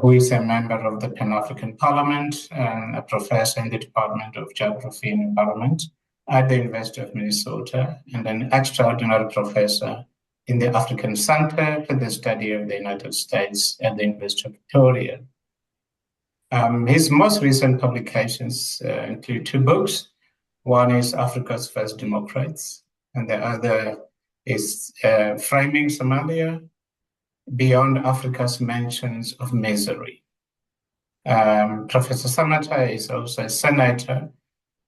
who is a member of the Pan-African Parliament and a professor in the Department of Geography and Environment at the University of Minnesota, and an extraordinary professor in the African Center for the Study of the United States at the University of Pretoria. His most recent publications include two books. One is Africa's First Democrats, and the other is Framing Somalia, Beyond Africa's Mentions of Misery. Professor Samatai is also a senator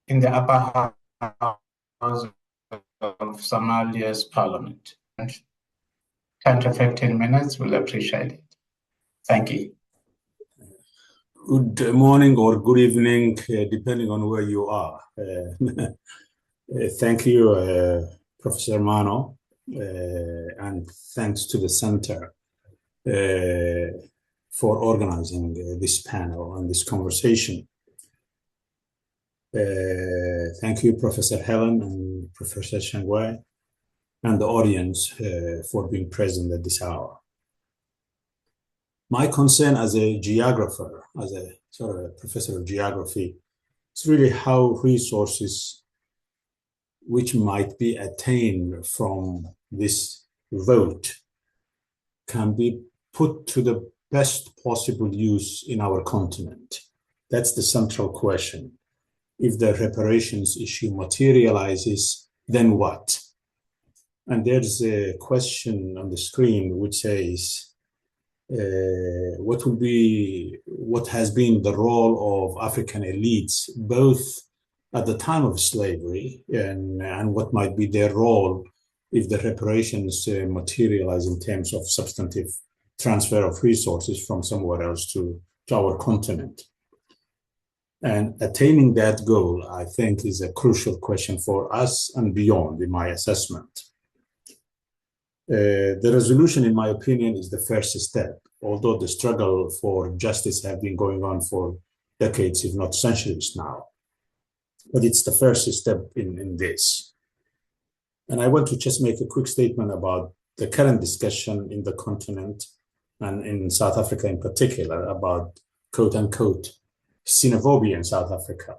in the upper house of Somalia's parliament. 10 to 15 minutes, we'll appreciate it. Thank you. Good morning or good evening, depending on where you are. Thank you, Professor Mano, and thanks to the Center for organizing this panel and this conversation. Thank you, Professor Helen and Professor Shangwai, and the audience for being present at this hour. My concern as a geographer, as a sort of a professor of geography, is really how resources which might be attained from this vote can be put to the best possible use in our continent. That's the central question. If the reparations issue materializes, then what? And there's a question on the screen which says, what has been the role of African elites, both at the time of slavery and what might be their role if the reparations materialize in terms of substantive transfer of resources from somewhere else to our continent. And attaining that goal, I think, is a crucial question for us and beyond, in my assessment. The resolution, in my opinion, is the first step, although the struggle for justice has been going on for decades, if not centuries now. But it's the first step in this. And I want to just make a quick statement about the current discussion in the continent and in South Africa in particular about quote unquote xenophobia in South Africa.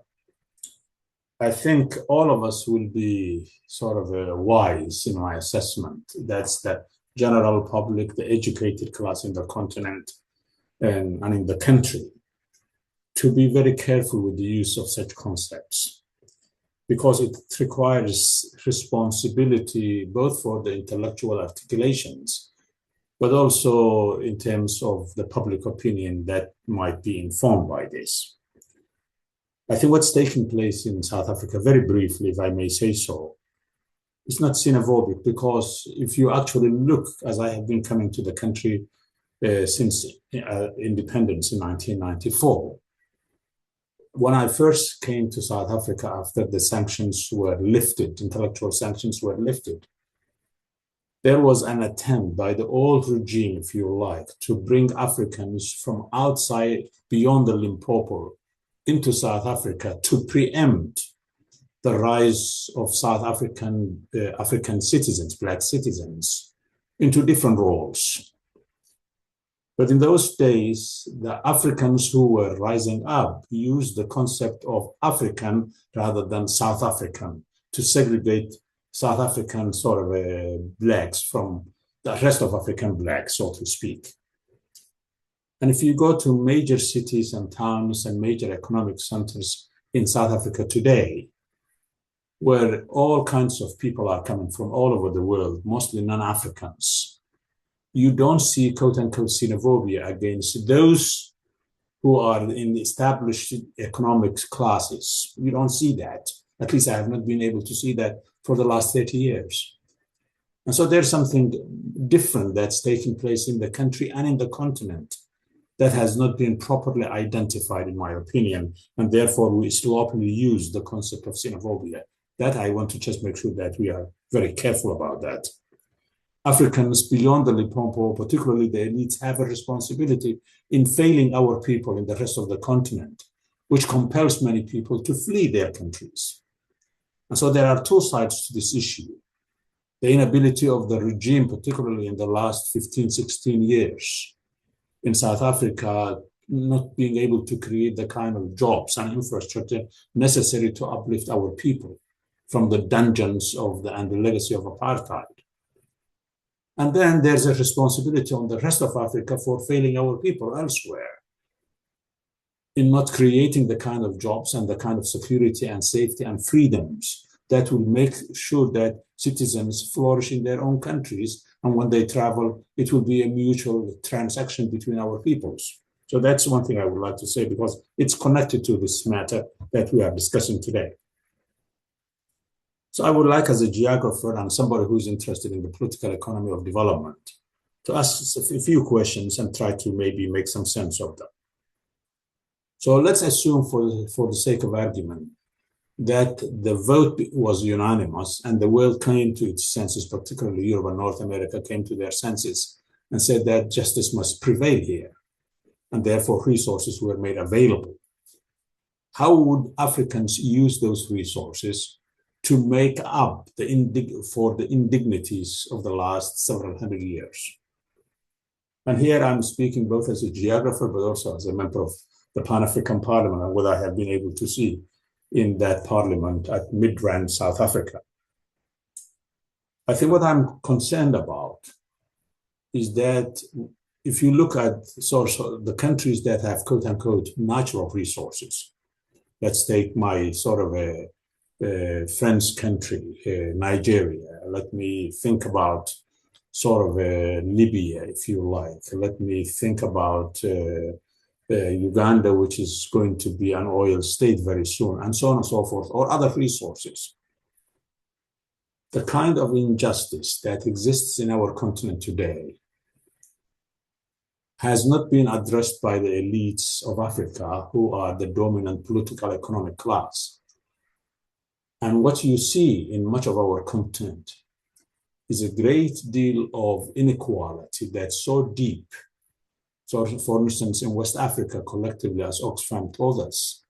I think all of us will be sort of wise in my assessment. That's the general public, the educated class in the continent and in the country, to be very careful with the use of such concepts, because it requires responsibility both for the intellectual articulations, but also in terms of the public opinion that might be informed by this. I think what's taking place in South Africa, very briefly, if I may say so, is not xenophobic, because if you actually look, as I have been coming to the country since independence in 1994, when I first came to South Africa after the sanctions were lifted, intellectual sanctions were lifted, there was an attempt by the old regime, if you like, to bring Africans from outside, beyond the Limpopo, into South Africa to preempt the rise of South African citizens, Black citizens, into different roles. But in those days, the Africans who were rising up used the concept of African rather than South African to segregate South African sort of blacks from the rest of African blacks, so to speak. And if you go to major cities and towns and major economic centers in South Africa today, where all kinds of people are coming from all over the world, mostly non-Africans, you don't see quote-unquote xenophobia against those who are in established economic classes. You don't see that. At least I have not been able to see that for the last 30 years. And so there's something different that's taking place in the country and in the continent that has not been properly identified, in my opinion, and therefore we sloppily use the concept of xenophobia. That I want to just make sure that we are very careful about that. Africans beyond the Limpopo, particularly the elites, have a responsibility in failing our people in the rest of the continent, which compels many people to flee their countries. And so there are two sides to this issue. The inability of the regime, particularly in the last 15, 16 years in South Africa, not being able to create the kind of jobs and infrastructure necessary to uplift our people from the dungeons and the legacy of apartheid. And then there's a responsibility on the rest of Africa for failing our people elsewhere in not creating the kind of jobs and the kind of security and safety and freedoms that will make sure that citizens flourish in their own countries. And when they travel, it will be a mutual transaction between our peoples. So that's one thing I would like to say, because it's connected to this matter that we are discussing today. So I would like, as a geographer and somebody who's interested in the political economy of development, to ask a few questions and try to maybe make some sense of them. So let's assume, for the sake of argument, that the vote was unanimous and the world came to its senses, particularly Europe and North America came to their senses and said that justice must prevail here, and therefore resources were made available. How would Africans use those resources to make up for the indignities of the last several hundred years? And here I'm speaking both as a geographer, but also as a member of the Pan-African Parliament, and what I have been able to see in that parliament at Midrand, South Africa. I think what I'm concerned about is that if you look at the countries that have quote unquote natural resources, let's take my sort of a friend's country, Nigeria. Let me think about sort of Libya, if you like. Let me think about Uganda, which is going to be an oil state very soon, and so on and so forth, or other resources. The kind of injustice that exists in our continent today has not been addressed by the elites of Africa, who are the dominant political economic class. And what you see in much of our continent is a great deal of inequality that's so deep So for instance, in West Africa, collectively, as Oxfam told us,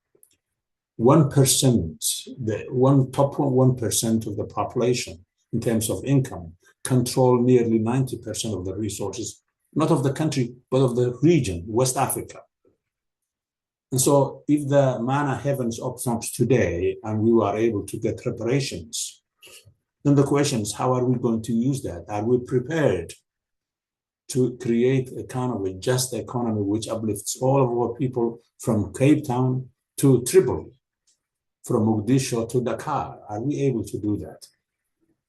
1%, the top 1% of the population in terms of income control nearly 90% of the resources, not of the country, but of the region, West Africa. And so if the manna heavens opens up today and we are able to get reparations, then the question is, how are we going to use that? Are we prepared to create a kind of a just economy which uplifts all of our people from Cape Town to Tripoli, from Mogadishu to Dakar? Are we able to do that?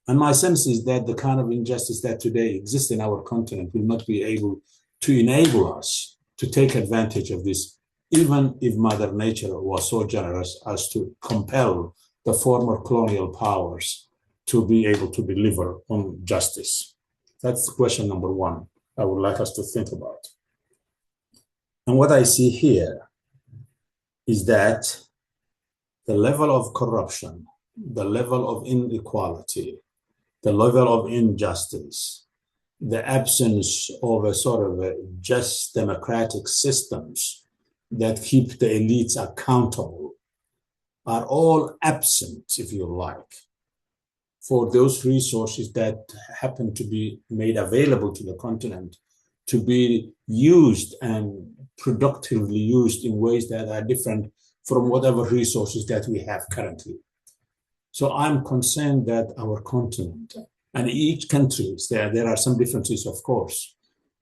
And my sense is that the kind of injustice that today exists in our continent will not be able to enable us to take advantage of this, even if Mother Nature was so generous as to compel the former colonial powers to be able to deliver on justice. That's question number one I would like us to think about. And what I see here is that the level of corruption, the level of inequality, the level of injustice, the absence of a sort of a just democratic systems that keep the elites accountable are all absent, if you like, for those resources that happen to be made available to the continent to be used and productively used in ways that are different from whatever resources that we have currently. So I'm concerned that our continent, and each country, there are some differences, of course,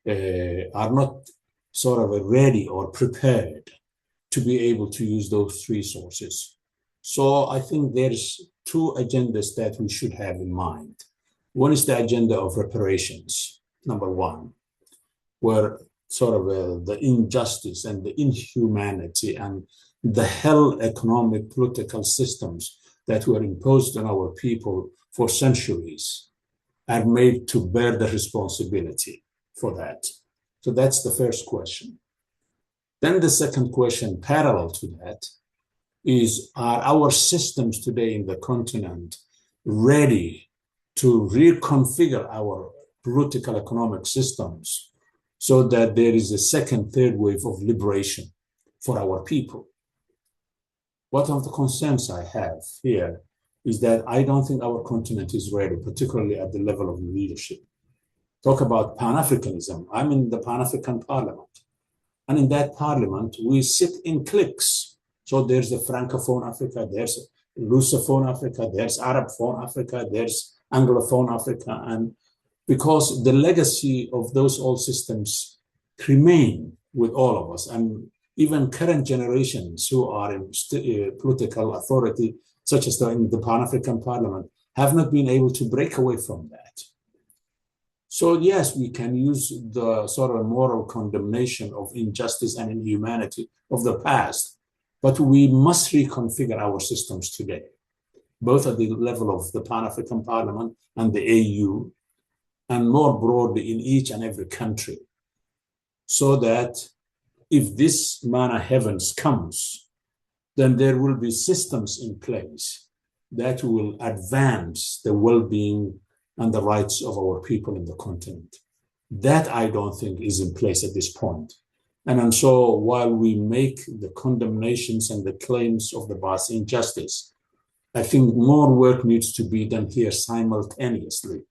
are not sort of ready or prepared to be able to use those resources. So I think there's two agendas that we should have in mind. One is the agenda of reparations, number one, where sort of the injustice and the inhumanity and the hell economic political systems that were imposed on our people for centuries are made to bear the responsibility for that. So that's the first question. Then the second question, parallel to that, is, are our systems today in the continent ready to reconfigure our political economic systems so that there is a second, third wave of liberation for our people? One of the concerns I have here is that I don't think our continent is ready, particularly at the level of leadership. Talk about Pan-Africanism. I'm in the Pan-African Parliament. And in that parliament, we sit in cliques. So there's the Francophone Africa, there's Lusophone Africa, there's Arabphone Africa, there's Anglophone Africa. And because the legacy of those old systems remain with all of us, and even current generations who are in political authority, such as in the Pan-African Parliament, have not been able to break away from that. So yes, we can use the sort of moral condemnation of injustice and inhumanity of the past, but we must reconfigure our systems today, both at the level of the Pan-African Parliament and the AU, and more broadly in each and every country, so that if this manna heavens comes, then there will be systems in place that will advance the well-being and the rights of our people in the continent. That I don't think is in place at this point. And so while we make the condemnations and the claims of the past injustice, I think more work needs to be done here simultaneously,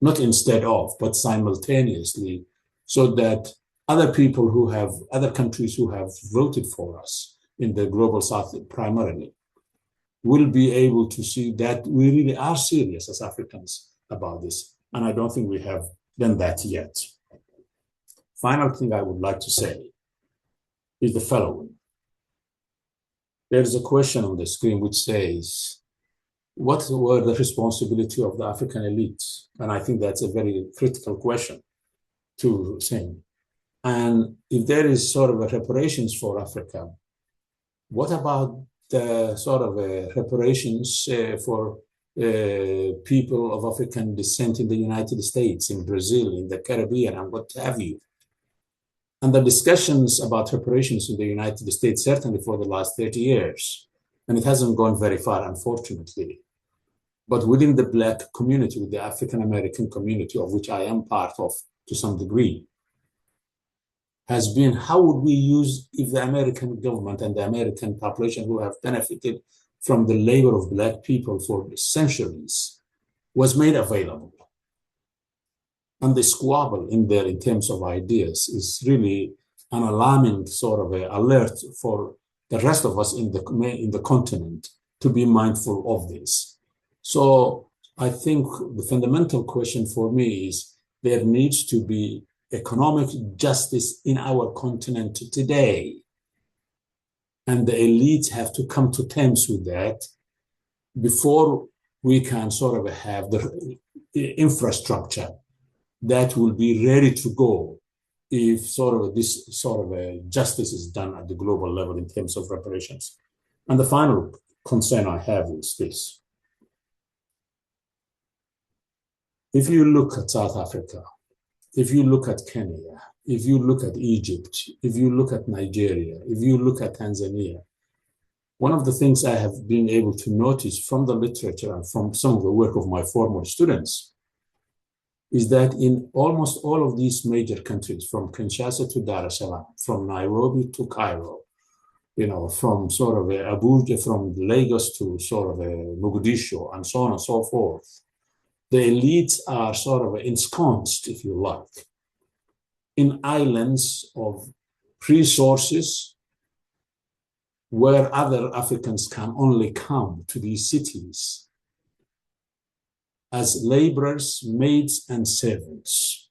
not instead of, but simultaneously, so that other people who have, other countries who have voted for us in the Global South primarily, will be able to see that we really are serious as Africans about this. And I don't think we have done that yet. Final thing I would like to say is the following. There's a question on the screen which says, what were the responsibility of the African elites? And I think that's a very critical question to say. And if there is sort of a reparations for Africa, what about the sort of reparations for people of African descent in the United States, in Brazil, in the Caribbean, and what have you? And the discussions about reparations in the United States, certainly for the last 30 years, and it hasn't gone very far, unfortunately, but within the Black community, with the African American community, of which I am part of to some degree, has been how would we use if the American government and the American population who have benefited from the labor of Black people for centuries was made available. And the squabble in there in terms of ideas is really an alarming sort of alert for the rest of us in the continent to be mindful of this. So I think the fundamental question for me is there needs to be economic justice in our continent today. And the elites have to come to terms with that before we can sort of have the infrastructure that will be ready to go if sort of this sort of a justice is done at the global level in terms of reparations. And the final concern I have is this. If you look at South Africa, if you look at Kenya, if you look at Egypt, if you look at Nigeria, if you look at Tanzania, one of the things I have been able to notice from the literature and from some of the work of my former students is that in almost all of these major countries, from Kinshasa to Dar es Salaam, from Nairobi to Cairo, from sort of Abuja, from Lagos to sort of Mogadishu, and so on and so forth, the elites are sort of ensconced, if you like, in islands of resources where other Africans can only come to these cities as laborers, maids, and servants,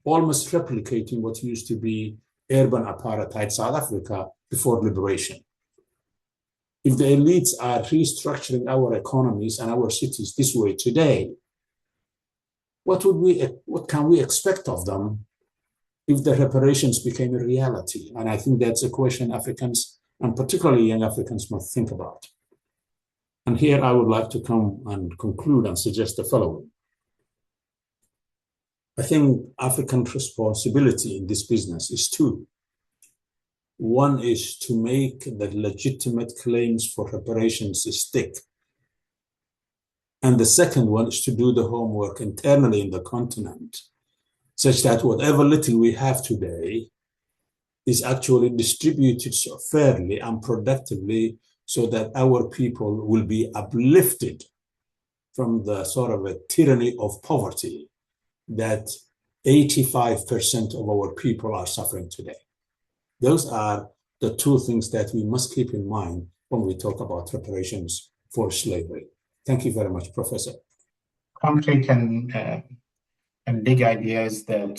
almost replicating what used to be urban apartheid South Africa before liberation. If the elites are restructuring our economies and our cities this way today, what can we expect of them if the reparations became a reality? And I think that's a question Africans, and particularly young Africans, must think about. And here I would like to come and conclude and suggest the following. I think African responsibility in this business is two. One is to make the legitimate claims for reparations stick. And the second one is to do the homework internally in the continent, such that whatever little we have today is actually distributed so fairly and productively so that our people will be uplifted from the sort of a tyranny of poverty that 85% of our people are suffering today. Those are the two things that we must keep in mind when we talk about reparations for slavery. Thank you very much, Professor. Concrete and big ideas that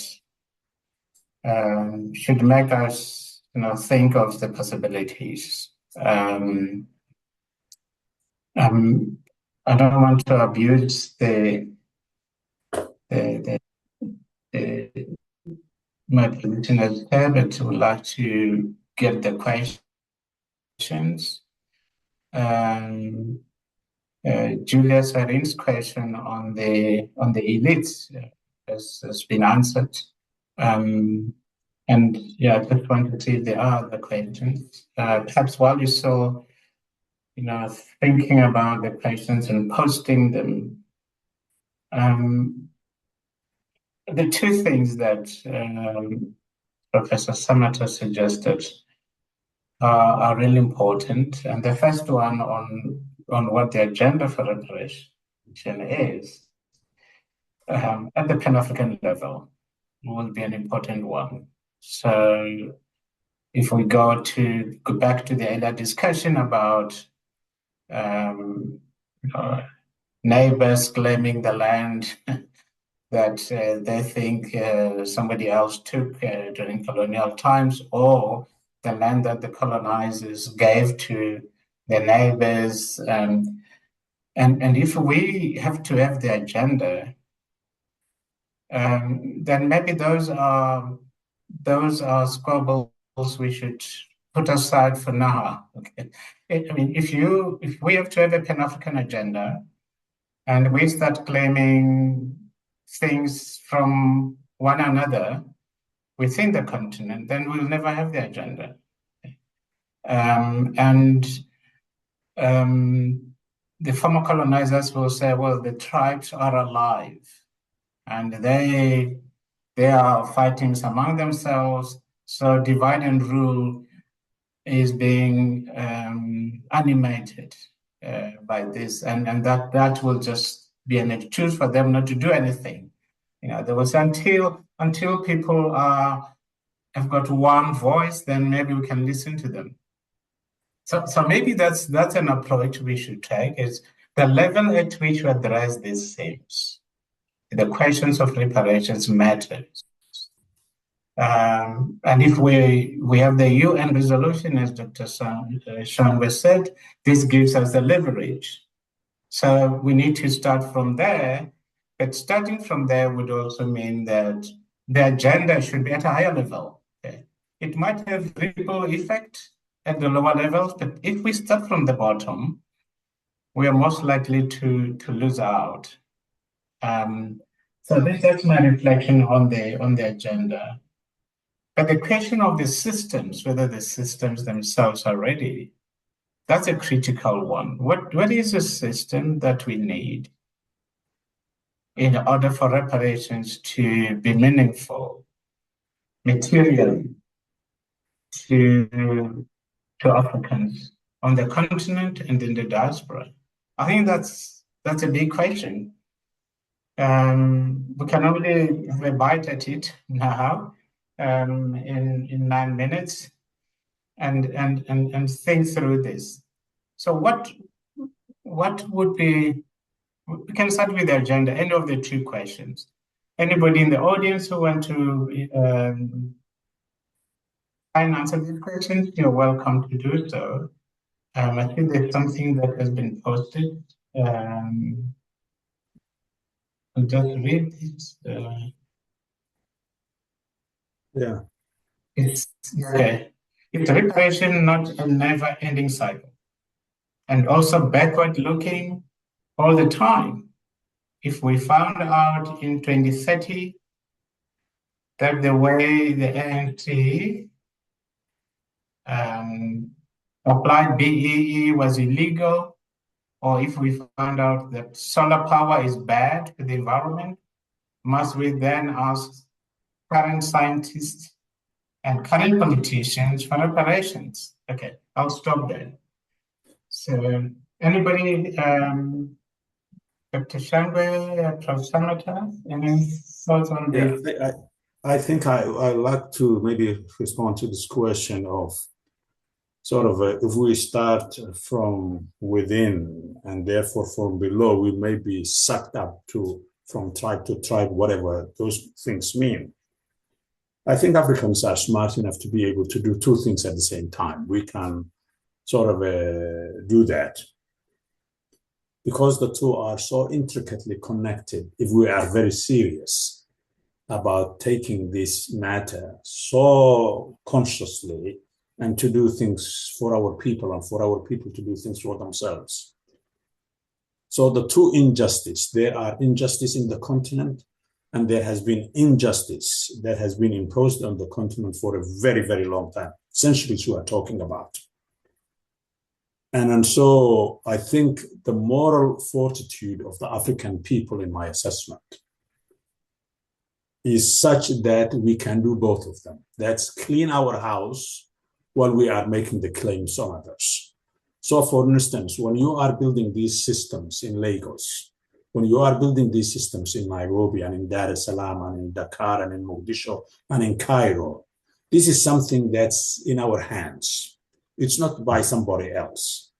should make us, think of the possibilities. I don't want to abuse my position as chair, but would like to get the questions. Julia Sarin's question on the elites has been answered. And yeah, I just want to see if there are other questions. Perhaps while you're still, thinking about the questions and posting them, the two things that Professor Samatta suggested are really important. And the first one on what the agenda for reparation is, at the Pan-African level, will be an important one. So if we go back to the earlier discussion about neighbors claiming the land that they think somebody else took during colonial times, or the land that the colonizers gave to their neighbors. And if we have to have the agenda, then maybe those are squabbles we should put aside for now. Okay, I mean, if we have to have a Pan-African agenda, and we start claiming things from one another within the continent, then we'll never have the agenda. The former colonizers will say, well, the tribes are alive and they are fighting among themselves, So divide and rule is being animated by this, and that will just be an excuse for them not to do anything. There was until people have got one voice, then maybe we can listen to them. So maybe that's an approach we should take, is the level at which we address these things. The questions of reparations matters. And if we have the UN resolution, as Dr. Shangwe said, this gives us the leverage. So we need to start from there. But starting from there would also mean that the agenda should be at a higher level. Okay? It might have ripple effect at the lower levels, but if we start from the bottom, we are most likely to lose out. So that's my reflection on the agenda. But the question of the systems, whether the systems themselves are ready, that's a critical one. What is the system that we need in order for reparations to be meaningful, materially, to Africans on the continent and in the diaspora? I think that's a big question. We can only have a bite at it now, in 9 minutes, and think through this. So what would be? We can start with the agenda. Any of the two questions. Anybody in the audience who want to try and answer these questions, you're welcome to do so. I think there's something that has been posted. I'll just read it. Yeah. It's okay. It's reparation, not a never-ending cycle, and also backward-looking all the time. If we found out in 2030 that the way the ANC applied BEE was illegal, or if we found out that solar power is bad for the environment, must we then ask current scientists and current politicians for reparations? Okay, I'll stop there. So anybody, Dr. Shangwe, Prof. Samata, any thoughts on this? Yeah, I think I'd like to maybe respond to this question of sort of if we start from within and therefore from below, we may be sucked up from tribe to tribe, whatever those things mean. I think Africans are smart enough to be able to do two things at the same time. We can sort of do that because the two are so intricately connected. If we are very serious about taking this matter so consciously and to do things for our people and for our people to do things for themselves. So the two injustice, there are injustice in the continent, and there has been injustice that has been imposed on the continent for a very, very long time, centuries we are talking about. And so I think the moral fortitude of the African people, in my assessment, is such that we can do both of them. That's clean our house while we are making the claims on others. So for instance, when you are building these systems in Lagos, when you are building these systems in Nairobi and in Dar es Salaam and in Dakar and in Mogadishu and in Cairo, this is something that's in our hands. It's not by somebody else.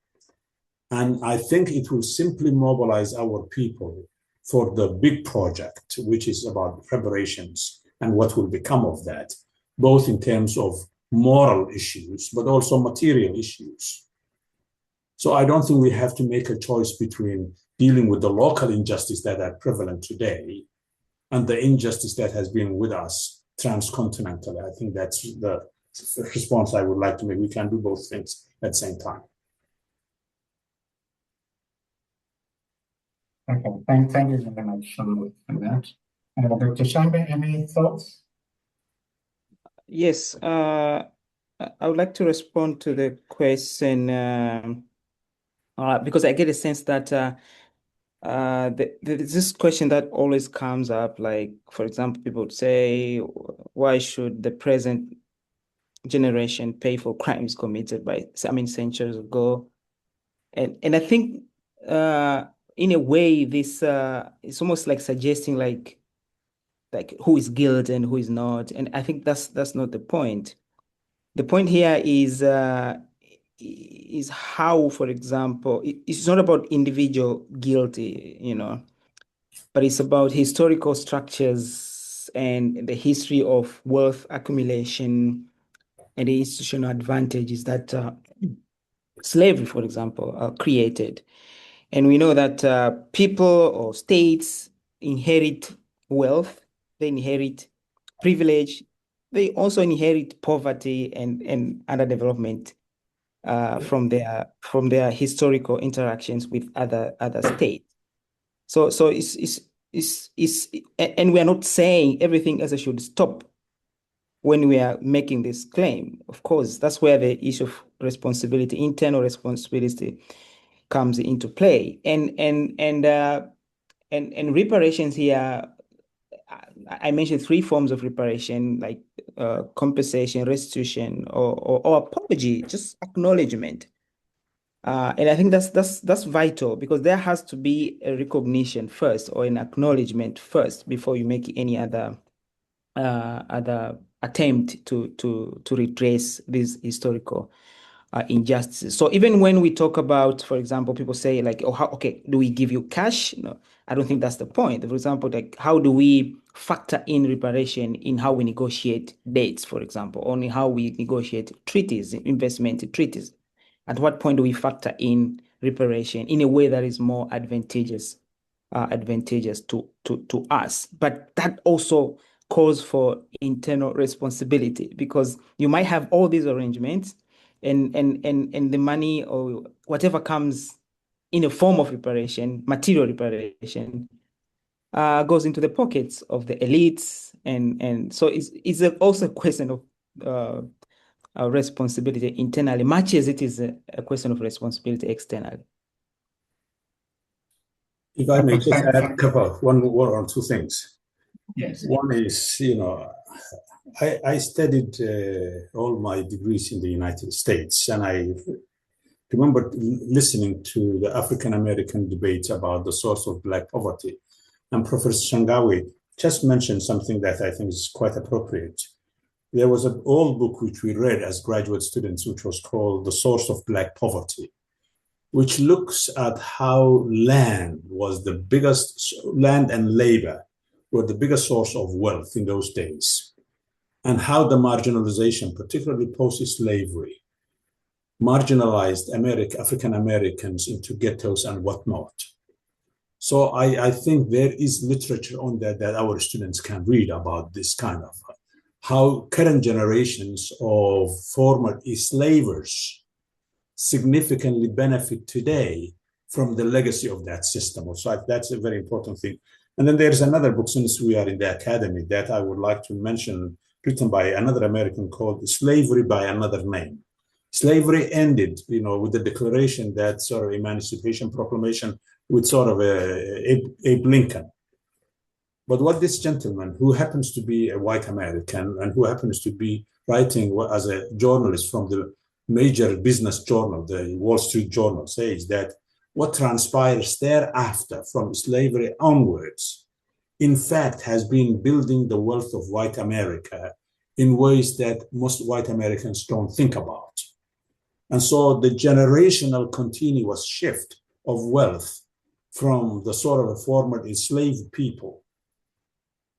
And I think it will simply mobilize our people for the big project, which is about reparations and what will become of that, both in terms of moral issues, but also material issues. So I don't think we have to make a choice between dealing with the local injustice that are prevalent today and the injustice that has been with us transcontinentally. I think that's the response I would like to make. We can do both things at the same time. Okay, thank you very much for that. Dr. Shambe, any thoughts? Yes, I would like to respond to the question because I get a sense that this question that always comes up, like, for example, people would say, why should the present generation pay for crimes committed by, centuries ago. And I think in a way this it's almost like suggesting like who is guilty and who is not. And I think that's not the point. The point here is how, for example, it's not about individual guilty, but it's about historical structures and the history of wealth accumulation and the institutional advantages that slavery, for example, created. And we know that people or states inherit wealth, they inherit privilege, they also inherit poverty and underdevelopment from their historical interactions with other states. So it's and we are not saying everything else should stop when we are making this claim. Of course, that's where the issue of responsibility, internal responsibility, comes into play. And reparations here, I mentioned three forms of reparation, like compensation, restitution, or apology, just acknowledgement. And I think that's vital, because there has to be a recognition first, or an acknowledgement first, before you make any other attempt to redress these historical injustices. So even when we talk about, for example, people say like, oh, do we give you cash? No, I don't think that's the point. For example, like, how do we factor in reparation in how we negotiate dates, for example, only how we negotiate treaties, investment treaties? At what point do we factor in reparation in a way that is more advantageous to us? But that also calls for internal responsibility, because you might have all these arrangements, and the money or whatever comes in a form of reparation, material reparation, goes into the pockets of the elites, and so it's also a question of responsibility internally, much as it is a question of responsibility externally. If I may just add one or two things. Yes. One is, I studied all my degrees in the United States, and I remember listening to the African-American debate about the source of Black poverty. And Professor Shangawi just mentioned something that I think is quite appropriate. There was an old book which we read as graduate students, which was called The Source of Black Poverty, which looks at how land and labor were the biggest source of wealth in those days, and how the marginalization, particularly post-slavery, marginalized African Americans into ghettos and whatnot. So I think there is literature on that our students can read about this kind of how current generations of former enslavers significantly benefit today from the legacy of that system. So that's a very important thing. And then there's another book, since we are in the academy, that I would like to mention, written by another American, called Slavery by Another Name. Slavery ended, with the declaration, that sort of Emancipation Proclamation, with sort of Abe Lincoln. But what this gentleman, who happens to be a white American and who happens to be writing as a journalist from the major business journal, the Wall Street Journal, says that what transpires thereafter from slavery onwards, in fact, has been building the wealth of white America in ways that most white Americans don't think about. And so the generational continuous shift of wealth from the sort of former enslaved people,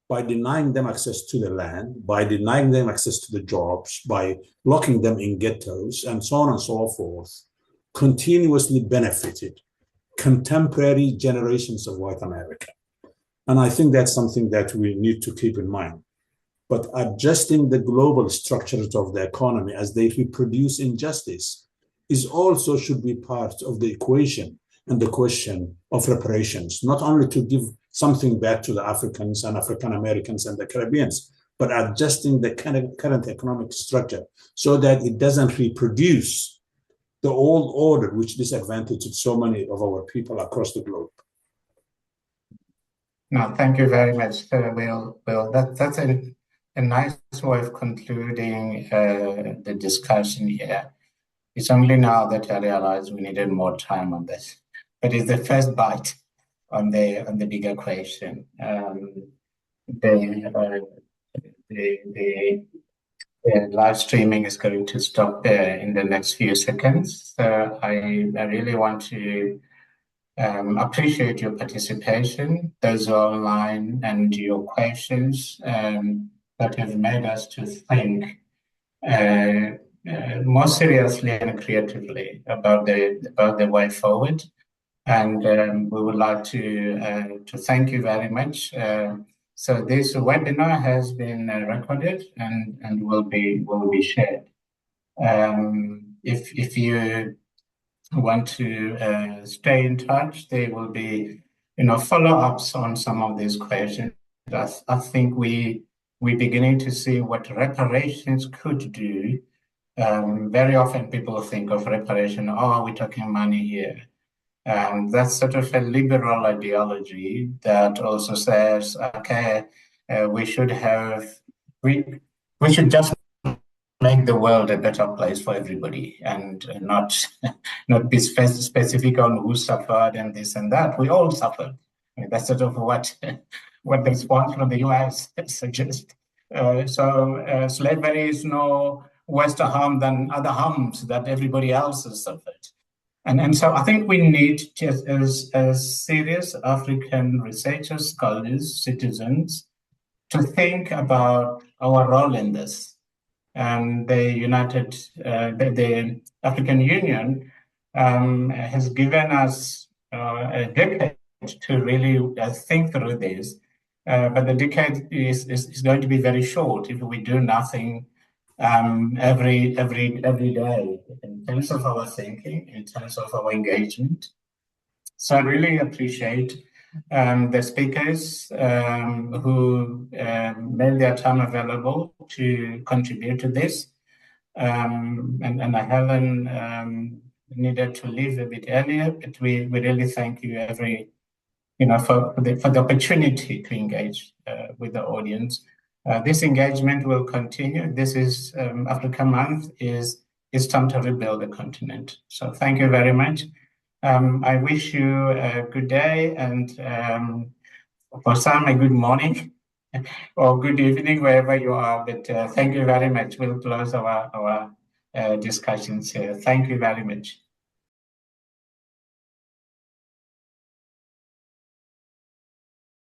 by denying them access to the land, by denying them access to the jobs, by locking them in ghettos, and so on and so forth, continuously benefited contemporary generations of white America. And I think that's something that we need to keep in mind. But adjusting the global structures of the economy as they reproduce injustice is also should be part of the equation and the question of reparations, not only to give something back to the Africans and African Americans and the Caribbeans, but adjusting the current economic structure so that it doesn't reproduce the old order which disadvantaged so many of our people across the globe. No, thank you very much, Will. That's a nice way of concluding the discussion here. It's only now that I realize we needed more time on this, but it's the first bite on the bigger question. The live streaming is going to stop in the next few seconds. So I really want to appreciate your participation, those who are online, and your questions that have made us to think more seriously and creatively about the way forward. And we would like to thank you very much. So this webinar has been recorded and will be shared. If you want to stay in touch, there will be follow-ups on some of these questions. I think we're beginning to see what reparations could do. Very often people think of reparation, we're talking money here. That's sort of a liberal ideology that also says, okay, we should just make the world a better place for everybody and not be specific on who suffered and this and that. We all suffered. I mean, that's sort of what the response from the US suggests. So slavery is no worse a harm than other harms that everybody else has suffered. And so I think we need, just as serious African researchers, scholars, citizens, to think about our role in this. The African Union has given us a decade to really think through this, but the decade is going to be very short if we do nothing every day in terms of our thinking, in terms of our engagement. So I really appreciate the speakers who made their time available to contribute to this. And Helen needed to leave a bit earlier, but we really thank you for the opportunity to engage with the audience. This engagement will continue. This is Africa Month is time to rebuild the continent. So thank you very much. I wish you a good day and for some a good morning or good evening wherever you are. But thank you very much. We'll close our discussions here. Thank you very much.